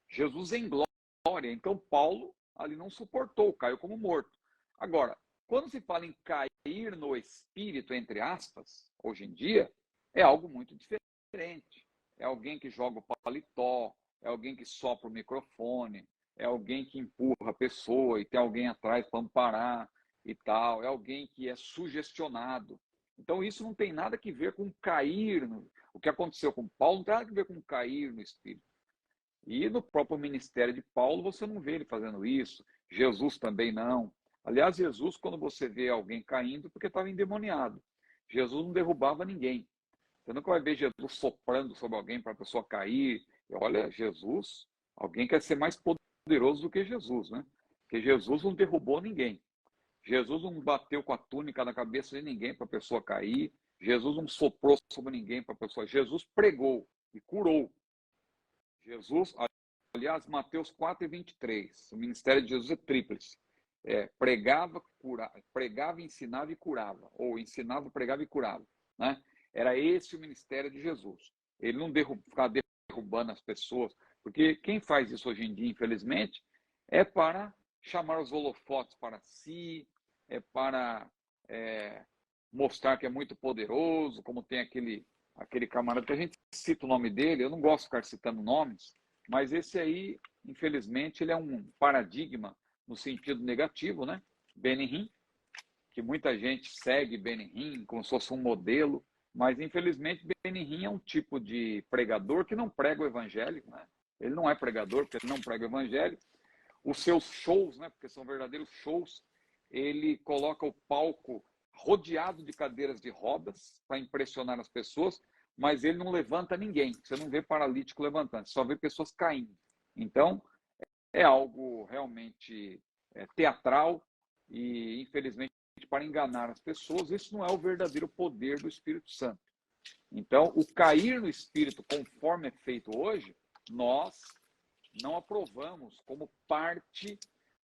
Jesus em glória. Então, Paulo ali não suportou, caiu como morto. Agora, quando se fala em cair no espírito, entre aspas, hoje em dia, é algo muito diferente. É alguém que joga o paletó, é alguém que sopra o microfone, é alguém que empurra a pessoa e tem alguém atrás para amparar e tal, é alguém que é sugestionado. Então, isso não tem nada a ver com cair. O que aconteceu com Paulo não tem nada a ver com cair no espírito. E no próprio ministério de Paulo, você não vê ele fazendo isso. Jesus também não. Aliás, Jesus, quando você vê alguém caindo, porque estava endemoniado. Jesus não derrubava ninguém. Você nunca vai ver Jesus soprando sobre alguém para a pessoa cair. E olha, Jesus, alguém quer ser mais poderoso do que Jesus, né? Porque Jesus não derrubou ninguém. Jesus não bateu com a túnica na cabeça de ninguém para a pessoa cair. Jesus não soprou sobre ninguém para a pessoa. Jesus pregou e curou. Jesus, aliás, Mateus 4:23, o ministério de Jesus é tríplice. Pregava, ensinava e curava. Ou ensinava, pregava e curava. Né? Era esse o ministério de Jesus. Ele não ficava derrubando as pessoas. Porque quem faz isso hoje em dia, infelizmente, é para chamar os holofotes para si, é para mostrar que é muito poderoso, como tem aquele camarada que a gente cita o nome dele, eu não gosto de ficar citando nomes, mas esse aí, infelizmente, ele é um paradigma no sentido negativo, né? Benihim, que muita gente segue Benihim como se fosse um modelo, mas infelizmente Benihim é um tipo de pregador que não prega o evangelho, né? Ele não é pregador porque ele não prega o evangelho. Os seus shows, né, porque são verdadeiros shows, ele coloca o palco rodeado de cadeiras de rodas para impressionar as pessoas, mas ele não levanta ninguém. Você não vê paralítico levantando, só vê pessoas caindo. Então, é algo realmente teatral e, infelizmente, para enganar as pessoas, isso não é o verdadeiro poder do Espírito Santo. Então, o cair no Espírito, conforme é feito hoje, nós não aprovamos como parte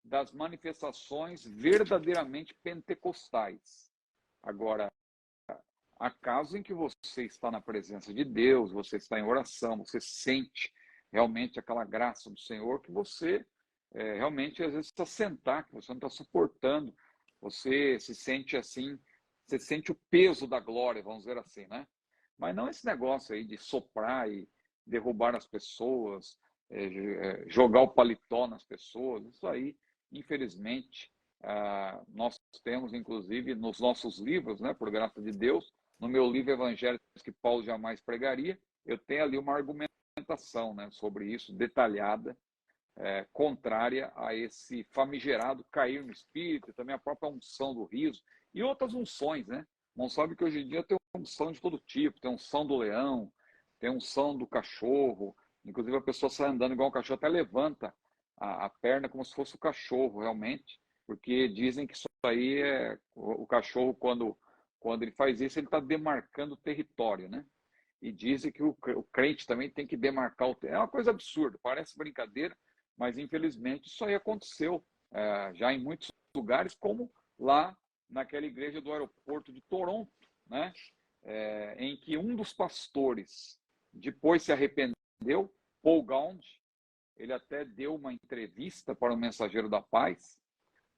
das manifestações verdadeiramente pentecostais. Agora, há casos em que você está na presença de Deus, você está em oração, você sente realmente aquela graça do Senhor que você realmente às vezes está sentar, que você não está suportando, você se sente assim, você sente o peso da glória, vamos dizer assim, né? Mas não esse negócio aí de soprar e derrubar as pessoas, jogar o paletó nas pessoas, isso aí, infelizmente, nós temos, inclusive, nos nossos livros, né, por graça de Deus, no meu livro Evangelhos que Paulo jamais pregaria, eu tenho ali uma argumentação, né, sobre isso, detalhada, contrária a esse famigerado cair no espírito, também a própria unção do riso, e outras unções, né? Não sabe que hoje em dia tem unção de todo tipo, tem unção do leão, tem unção do cachorro, inclusive a pessoa sai andando igual um cachorro, até levanta a perna como se fosse o cachorro, realmente, porque dizem que isso aí o cachorro, quando ele faz isso, ele está demarcando o território, né? E dizem que o crente também tem que demarcar o território. É uma coisa absurda, parece brincadeira, mas infelizmente isso aí aconteceu já em muitos lugares, como lá naquela igreja do aeroporto de Toronto, né? Em que um dos pastores depois se arrependeu, Paul Gaunt, ele até deu uma entrevista para o Mensageiro da Paz.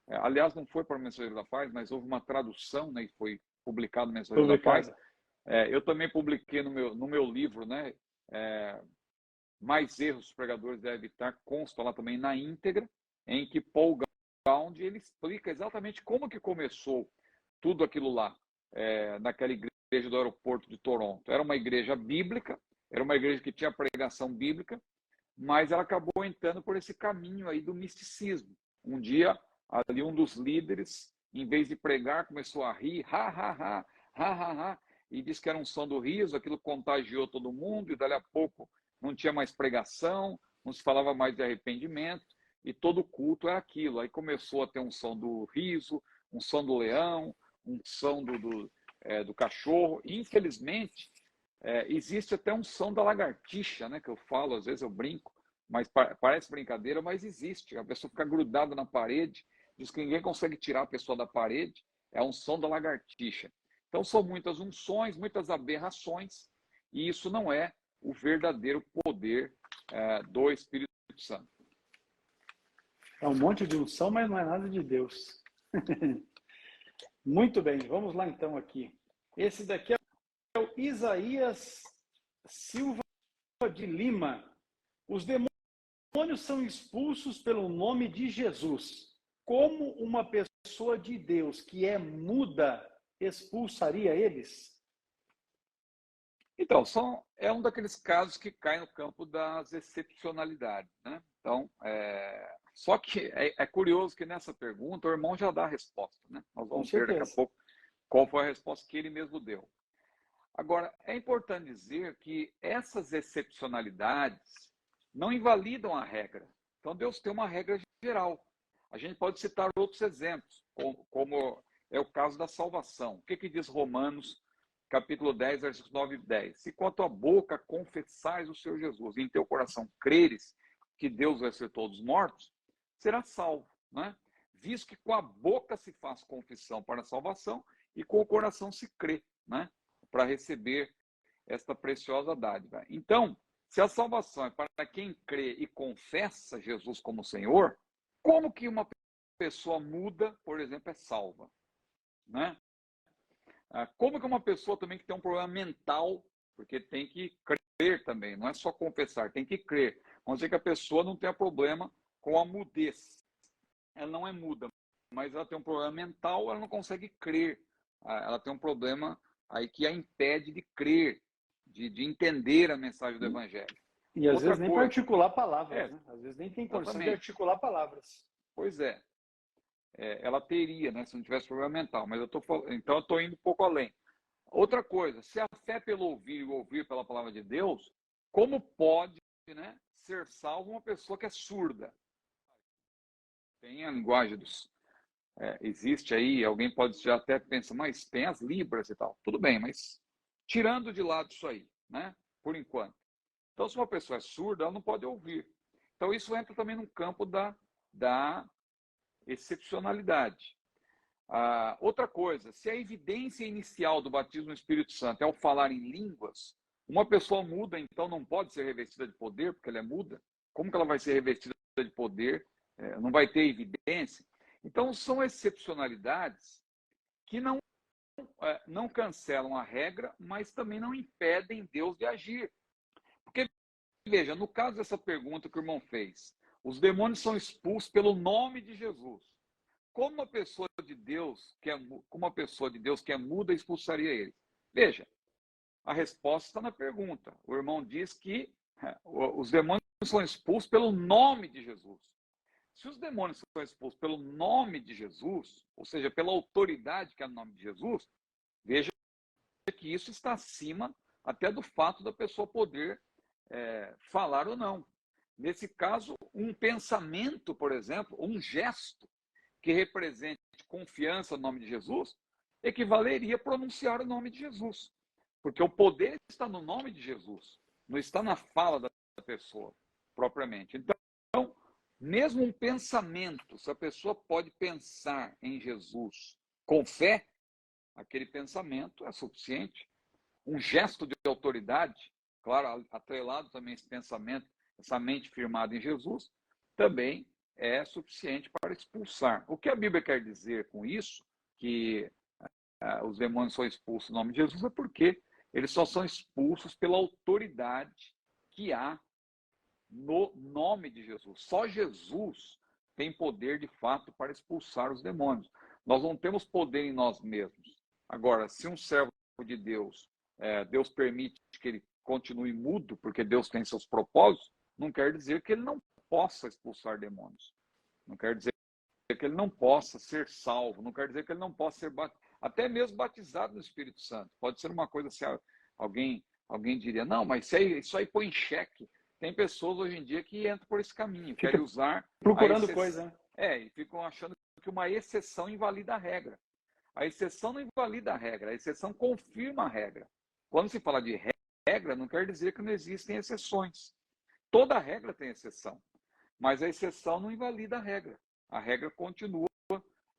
Aliás, não foi para o Mensageiro da Paz, mas houve uma tradução, né, e foi publicado no Mensageiro da Paz. Eu também publiquei no meu livro, né, Mais Erros os Pregadores Devem Evitar, consta lá também na íntegra, em que Paul Gaunt ele explica exatamente como que começou tudo aquilo lá, naquela igreja do aeroporto de Toronto. Era uma igreja bíblica, era uma igreja que tinha pregação bíblica, mas ela acabou entrando por esse caminho aí do misticismo. Um dia, ali um dos líderes, em vez de pregar, começou a rir, ha, ha, ha, ha, ha, ha, e disse que era um som do riso, aquilo contagiou todo mundo, e dali a pouco não tinha mais pregação, não se falava mais de arrependimento, e todo culto era aquilo. Aí começou a ter um som do riso, um som do leão, um som do cachorro. E, infelizmente, existe até um som da lagartixa, né, que eu falo, às vezes eu brinco, mas parece brincadeira, mas existe. A pessoa fica grudada na parede, diz que ninguém consegue tirar a pessoa da parede, é um som da lagartixa. Então são muitas unções, muitas aberrações, e isso não é o verdadeiro poder do Espírito Santo. É um monte de unção, mas não é nada de Deus. Muito bem, vamos lá então aqui. Esse daqui é o Isaías Silva de Lima. Os demônios são expulsos pelo nome de Jesus. Como uma pessoa de Deus que é muda expulsaria eles? Então, é um daqueles casos que cai no campo das excepcionalidades, né? Então, só que é curioso que nessa pergunta o irmão já dá a resposta, né? Nós vamos ver daqui a pouco qual foi a resposta que ele mesmo deu. Agora, é importante dizer que essas excepcionalidades não invalidam a regra. Então, Deus tem uma regra geral. A gente pode citar outros exemplos, como é o caso da salvação. O que diz Romanos, capítulo 10, versículos 9 e 10? Se com a tua boca confessares o Senhor Jesus e em teu coração creres que Deus ressuscitou dos mortos, será salvo, né? Visto que com a boca se faz confissão para a salvação e com o coração se crê, né? Para receber esta preciosa dádiva. Então, se a salvação é para quem crê e confessa Jesus como Senhor, como que uma pessoa muda, por exemplo, é salva? Né? Como que uma pessoa também que tem um problema mental, porque tem que crer também, não é só confessar, tem que crer. Vamos dizer que a pessoa não tenha problema com a mudez. Ela não é muda, mas ela tem um problema mental, ela não consegue crer. Ela tem um problema aí que a impede de crer, de entender a mensagem do Evangelho. E às vezes nem para articular palavras, né? Às vezes nem tem condição de articular palavras. Pois é. Ela teria, né, se não tivesse problema mental, mas então eu estou indo um pouco além. Outra coisa, se a fé pelo ouvir e ouvir pela palavra de Deus, como pode, né, ser salvo uma pessoa que é surda? Tem a linguagem dos... existe aí, alguém pode já até pensar, mas tem as libras e tal. Tudo bem, mas tirando de lado isso aí, né, por enquanto. Então, se uma pessoa é surda, ela não pode ouvir. Então, isso entra também no campo da excepcionalidade. Outra coisa, se a evidência inicial do batismo no Espírito Santo é o falar em línguas, uma pessoa muda, então, não pode ser revestida de poder, porque ela é muda. Como que ela vai ser revestida de poder? Não vai ter evidência? Então, são excepcionalidades que não cancelam a regra, mas também não impedem Deus de agir. Porque, veja, no caso dessa pergunta que o irmão fez, os demônios são expulsos pelo nome de Jesus. Como uma pessoa de Deus que é muda expulsaria ele? Veja, a resposta está na pergunta. O irmão diz que os demônios são expulsos pelo nome de Jesus. Se os demônios são expulsos pelo nome de Jesus, ou seja, pela autoridade que é no nome de Jesus, veja que isso está acima até do fato da pessoa poder falar ou não. Nesse caso, um pensamento, por exemplo, um gesto que represente confiança no nome de Jesus, equivaleria a pronunciar o nome de Jesus. Porque o poder está no nome de Jesus, não está na fala da pessoa, propriamente. Então, mesmo um pensamento, se a pessoa pode pensar em Jesus com fé, aquele pensamento é suficiente. Um gesto de autoridade, claro, atrelado também esse pensamento, essa mente firmada em Jesus, também é suficiente para expulsar. O que a Bíblia quer dizer com isso, que os demônios são expulsos no nome de Jesus, é porque eles só são expulsos pela autoridade que há no nome de Jesus. Só Jesus tem poder, de fato, para expulsar os demônios. Nós não temos poder em nós mesmos. Agora, se um servo de Deus, Deus permite que ele continue mudo, porque Deus tem seus propósitos, não quer dizer que ele não possa expulsar demônios. Não quer dizer que ele não possa ser salvo, não quer dizer que ele não possa ser até mesmo batizado no Espírito Santo. Pode ser uma coisa assim, alguém diria, não, mas isso aí põe em xeque. Tem pessoas hoje em dia que entram por esse caminho, querem usar... Procurando coisa. E ficam achando que uma exceção invalida a regra. A exceção não invalida a regra, a exceção confirma a regra. Quando se fala de regra, não quer dizer que não existem exceções. Toda regra tem exceção, mas a exceção não invalida a regra continua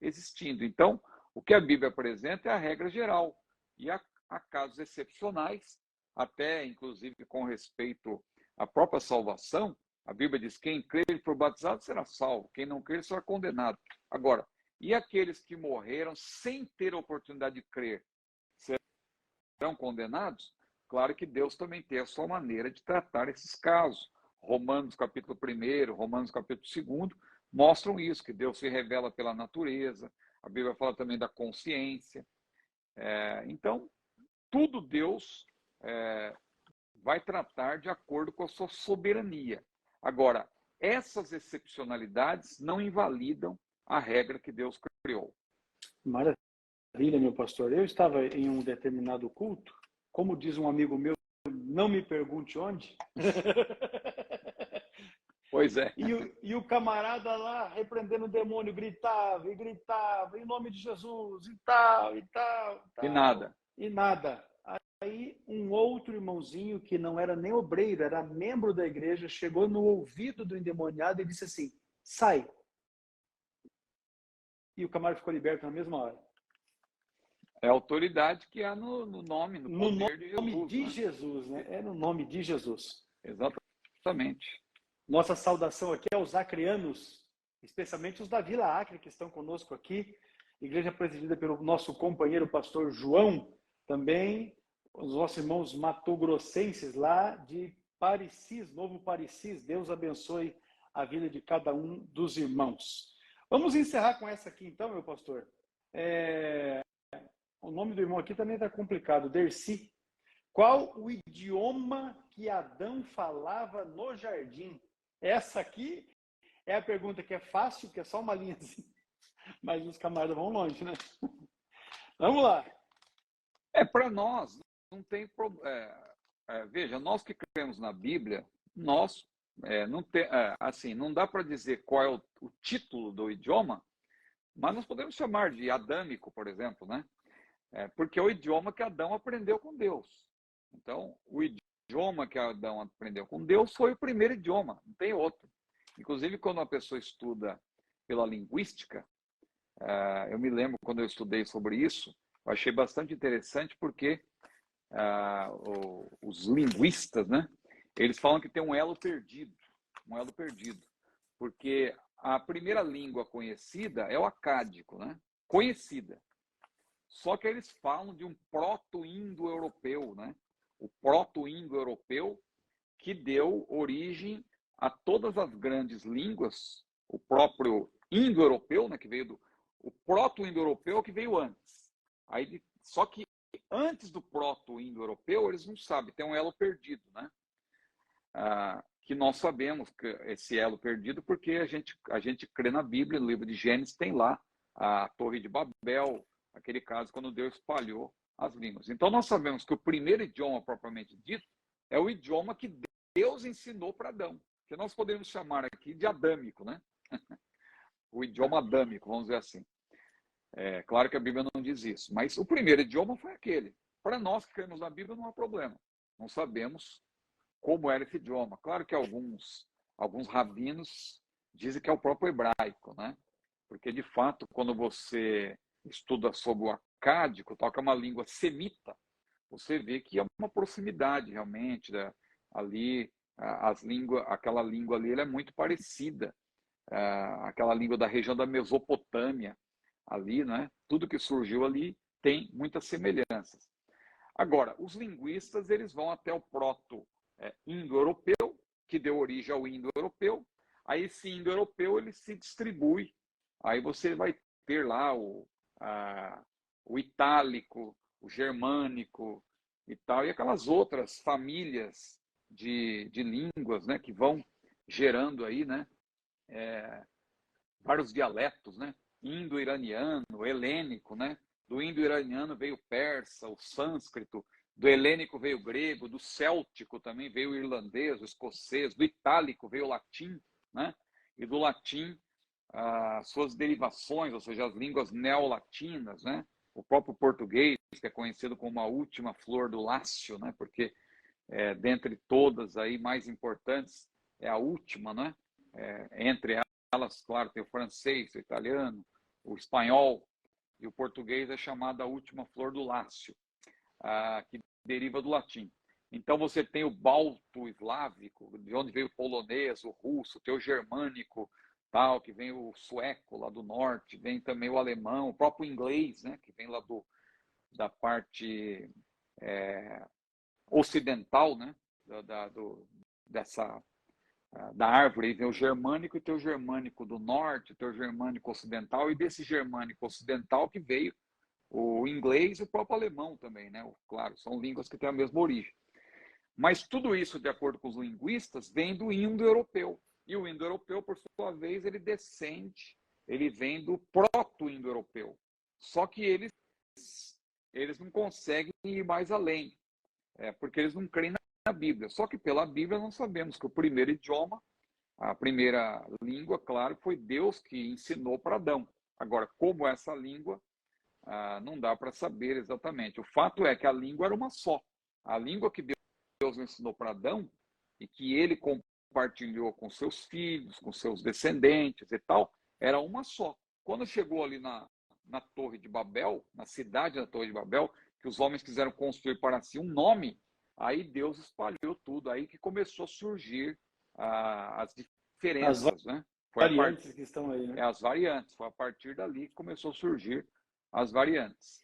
existindo. Então, o que a Bíblia apresenta é a regra geral, e há casos excepcionais, até inclusive com respeito à própria salvação. A Bíblia diz, quem crer e for batizado será salvo, quem não crer será condenado. Agora, e aqueles que morreram sem ter a oportunidade de crer, serão condenados? Claro que Deus também tem a sua maneira de tratar esses casos. Romanos capítulo 1, Romanos capítulo 2, mostram isso, que Deus se revela pela natureza. A Bíblia fala também da consciência. Então, tudo Deus vai tratar de acordo com a sua soberania. Agora, essas excepcionalidades não invalidam a regra que Deus criou. Maravilha, meu pastor. Eu estava em um determinado culto, como diz um amigo meu, não me pergunte onde. Pois é. E o camarada lá, repreendendo o demônio, gritava e gritava, em nome de Jesus, e tal, e tal, e E tal. nada. E nada. Aí um outro irmãozinho, que não era nem obreiro, era membro da igreja, chegou no ouvido do endemoniado e disse assim, sai. E o camarada ficou liberto na mesma hora. É a autoridade que há no nome, no No poder de nome Jesus, de né? Jesus, né? É no nome de Jesus. Exatamente. Nossa saudação aqui aos acreanos, especialmente os da Vila Acre, que estão conosco aqui. Igreja presidida pelo nosso companheiro pastor João, também os nossos irmãos matogrossenses lá de Parecis, Novo Parecis. Deus abençoe a vida de cada um dos irmãos. Vamos encerrar com essa aqui então, meu pastor. O nome do irmão aqui também está complicado, Dercy. Qual o idioma que Adão falava no jardim? Essa aqui é a pergunta que é fácil, que é só uma linha assim, mas os camaradas vão longe, né? Vamos lá. Para nós, não tem problema. Veja, nós que cremos na Bíblia, nós não tem, assim, não dá para dizer qual é o título do idioma, mas nós podemos chamar de adâmico, por exemplo, né? Porque é o idioma que Adão aprendeu com Deus. Então, o idioma que Adão aprendeu com Deus foi o primeiro idioma, não tem outro. Inclusive, quando uma pessoa estuda pela linguística, eu me lembro quando eu estudei sobre isso, eu achei bastante interessante porque os linguistas, né, eles falam que tem um elo perdido, porque a primeira língua conhecida é o acádico, né, conhecida. Só que eles falam de um proto-indo-europeu, né, o proto-indo-europeu que deu origem a todas as grandes línguas, o próprio indo-europeu, né, que veio o proto-indo-europeu que veio antes. Só que antes do proto-indo-europeu, eles não sabem, tem um elo perdido, né? Que nós sabemos que esse elo perdido, porque a gente crê na Bíblia, no livro de Gênesis, tem lá a Torre de Babel, aquele caso quando Deus espalhou as línguas. Então nós sabemos que o primeiro idioma propriamente dito é o idioma que Deus ensinou para Adão, que nós podemos chamar aqui de adâmico, né? O idioma adâmico, vamos dizer assim. Claro que a Bíblia não diz isso, mas o primeiro idioma foi aquele. Para nós que cremos na Bíblia não há problema. Não sabemos como era esse idioma. Claro que alguns rabinos dizem que é o próprio hebraico, né? Porque, de fato, quando você estuda sobre o acádico, tal, que é uma língua semita, você vê que é uma proximidade, realmente, ali, aquela língua ali, ela é muito parecida. Aquela língua da região da Mesopotâmia, ali, né? Tudo que surgiu ali tem muitas semelhanças. Agora, os linguistas, eles vão até o proto-indo-europeu, que deu origem ao indo-europeu. Aí esse indo-europeu, ele se distribui. Aí você vai ter lá o itálico, o germânico e tal, e aquelas outras famílias de línguas, né, que vão gerando aí, né, vários dialetos, né, indo-iraniano, helênico, né, do indo-iraniano veio o persa, o sânscrito, do helênico veio o grego, do céltico também veio o irlandês, o escocês, do itálico veio o latim, né, e do latim suas derivações, ou seja, as línguas neolatinas, né, o próprio português, que é conhecido como a última flor do Lácio, né, porque dentre todas aí mais importantes é a última, né, entre elas, claro, tem o francês, o italiano, o espanhol, e o português é chamado a última flor do Lácio, que deriva do latim. Então você tem o balto eslávico, de onde veio o polonês, o russo, tem o germânico, tal, que vem o sueco lá do norte, vem também o alemão, o próprio inglês, né, que vem lá da parte ocidental, né, da árvore, tem o germânico e tem o germânico do norte, tem o germânico ocidental, e desse germânico ocidental que veio o inglês e o próprio alemão também, né? Claro, são línguas que têm a mesma origem. Mas tudo isso, de acordo com os linguistas, vem do indo-europeu. E o indo-europeu, por sua vez, ele vem do proto-indo-europeu. Só que eles não conseguem ir mais além, porque eles não creem na Bíblia. Só que pela Bíblia nós sabemos que o primeiro idioma A primeira língua, claro, foi Deus que ensinou para Adão. Agora, como essa língua, não dá para saber exatamente. O fato é que a língua era uma só. A língua que Deus ensinou para Adão e que ele compartilhou com seus filhos, com seus descendentes e tal, era uma só. Quando chegou ali na Torre de Babel, na cidade da Torre de Babel, que os homens quiseram construir para si um nome, aí Deus espalhou tudo, aí que começou a surgir as diferenças, né? Foi Variantes que estão aí, né? as variantes, foi a partir dali que começou a surgir as variantes.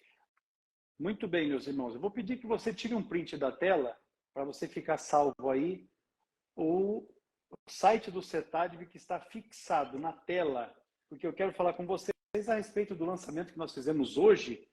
Muito bem, meus irmãos. Eu vou pedir que você tire um print da tela para você ficar salvo aí o site do CETADV que está fixado na tela, porque eu quero falar com vocês a respeito do lançamento que nós fizemos hoje,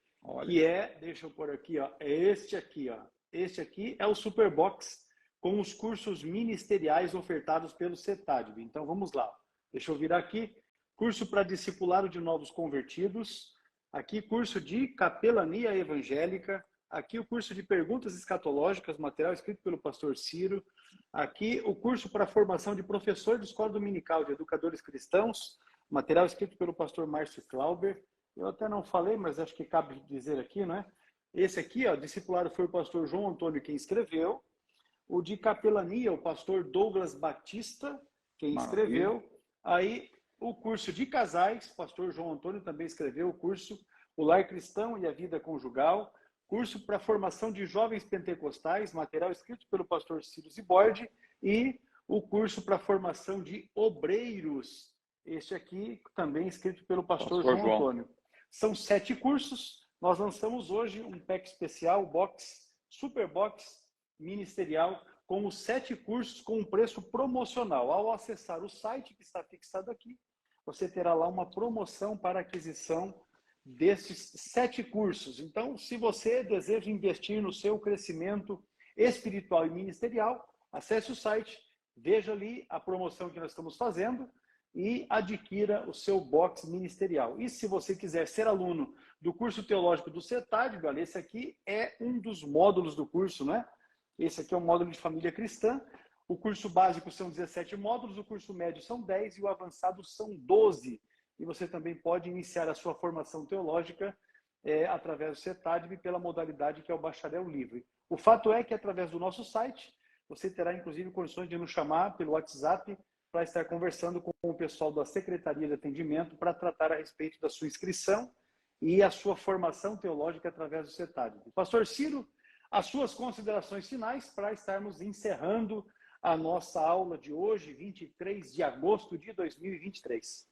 que é, deixa eu pôr aqui, ó, é este aqui, ó. Este aqui é o Superbox com os cursos ministeriais ofertados pelo CETADV. Então vamos lá. Deixa eu virar aqui. Curso para discipulado de novos convertidos. Aqui, curso de capelania evangélica. Aqui, o curso de perguntas escatológicas, material escrito pelo pastor Ciro. Aqui, o curso para formação de professor de escola dominical de educadores cristãos, material escrito pelo pastor Márcio Clauber. Eu até não falei, mas acho que cabe dizer aqui, né? Esse aqui, ó, discipulado foi o pastor João Antônio quem escreveu. O de capelania, o pastor Douglas Batista, quem escreveu. Aí, o curso de casais, o pastor João Antônio também escreveu o curso O Lar Cristão e a Vida Conjugal. Curso para formação de jovens pentecostais, material escrito pelo pastor Ciro Zibordi. E o curso para formação de obreiros, este aqui também escrito pelo pastor João Antônio. São 7 cursos. Nós lançamos hoje um pack especial, Superbox ministerial, com os 7 cursos com um preço promocional. Ao acessar o site que está fixado aqui, você terá lá uma promoção para aquisição desses 7 cursos. Então, se você deseja investir no seu crescimento espiritual e ministerial, acesse o site, veja ali a promoção que nós estamos fazendo e adquira o seu box ministerial. E se você quiser ser aluno do curso teológico do CETADV, olha, esse aqui é um dos módulos do curso, né? Esse aqui é o módulo de família cristã. O curso básico são 17 módulos, o curso médio são 10 e o avançado são 12. E você também pode iniciar a sua formação teológica através do CETADV pela modalidade que é o bacharel livre. O fato é que através do nosso site, você terá inclusive condições de nos chamar pelo WhatsApp para estar conversando com o pessoal da Secretaria de Atendimento para tratar a respeito da sua inscrição e a sua formação teológica através do CETADV. Pastor Ciro, as suas considerações finais para estarmos encerrando a nossa aula de hoje, 23 de agosto de 2023.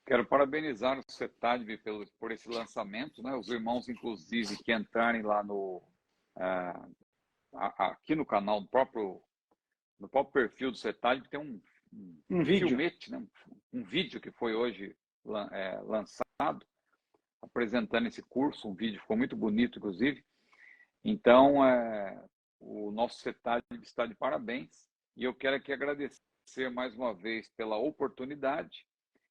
Quero parabenizar o CETADV por esse lançamento, né? Os irmãos, inclusive, que entrarem lá aqui no canal, no próprio perfil do CETADV, tem um filmete, né? Um vídeo que foi hoje lançado, apresentando esse curso, um vídeo ficou muito bonito, inclusive. Então, o nosso CETADV está de parabéns e eu quero aqui agradecer mais uma vez pela oportunidade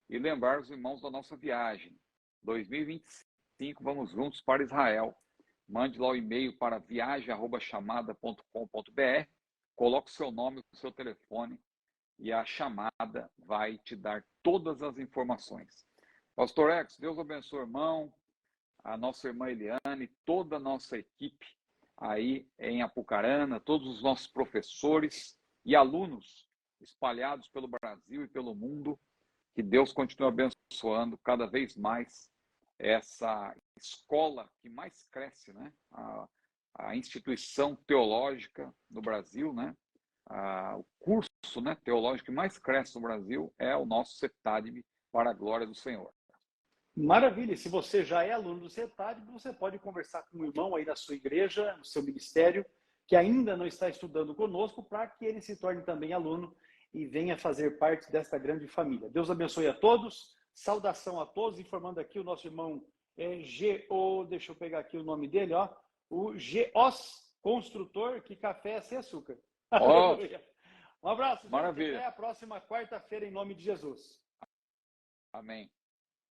e lembrar os irmãos da nossa viagem. 2025, vamos juntos para Israel. Mande lá o e-mail para viagem@chamada.com.br, coloque o seu nome, o seu telefone e a chamada vai te dar todas as informações. Pastor Ex, Deus abençoe o irmão, a nossa irmã Eliane, toda a nossa equipe aí em Apucarana, todos os nossos professores e alunos espalhados pelo Brasil e pelo mundo. Que Deus continue abençoando cada vez mais essa escola que mais cresce, né? A instituição teológica no Brasil, né? O curso, né, teológico que mais cresce no Brasil é o nosso CETADV, para a glória do Senhor. Maravilha! Se você já é aluno do CETADV, você pode conversar com o irmão aí da sua igreja, no seu ministério, que ainda não está estudando conosco, para que ele se torne também aluno e venha fazer parte desta grande família. Deus abençoe a todos, saudação a todos, informando aqui o nosso irmão deixa eu pegar aqui o nome dele, ó, o Geos Construtor, que café é sem açúcar. Oh, um abraço, gente. maravilha. Até a próxima quarta-feira, em nome de Jesus. Amém.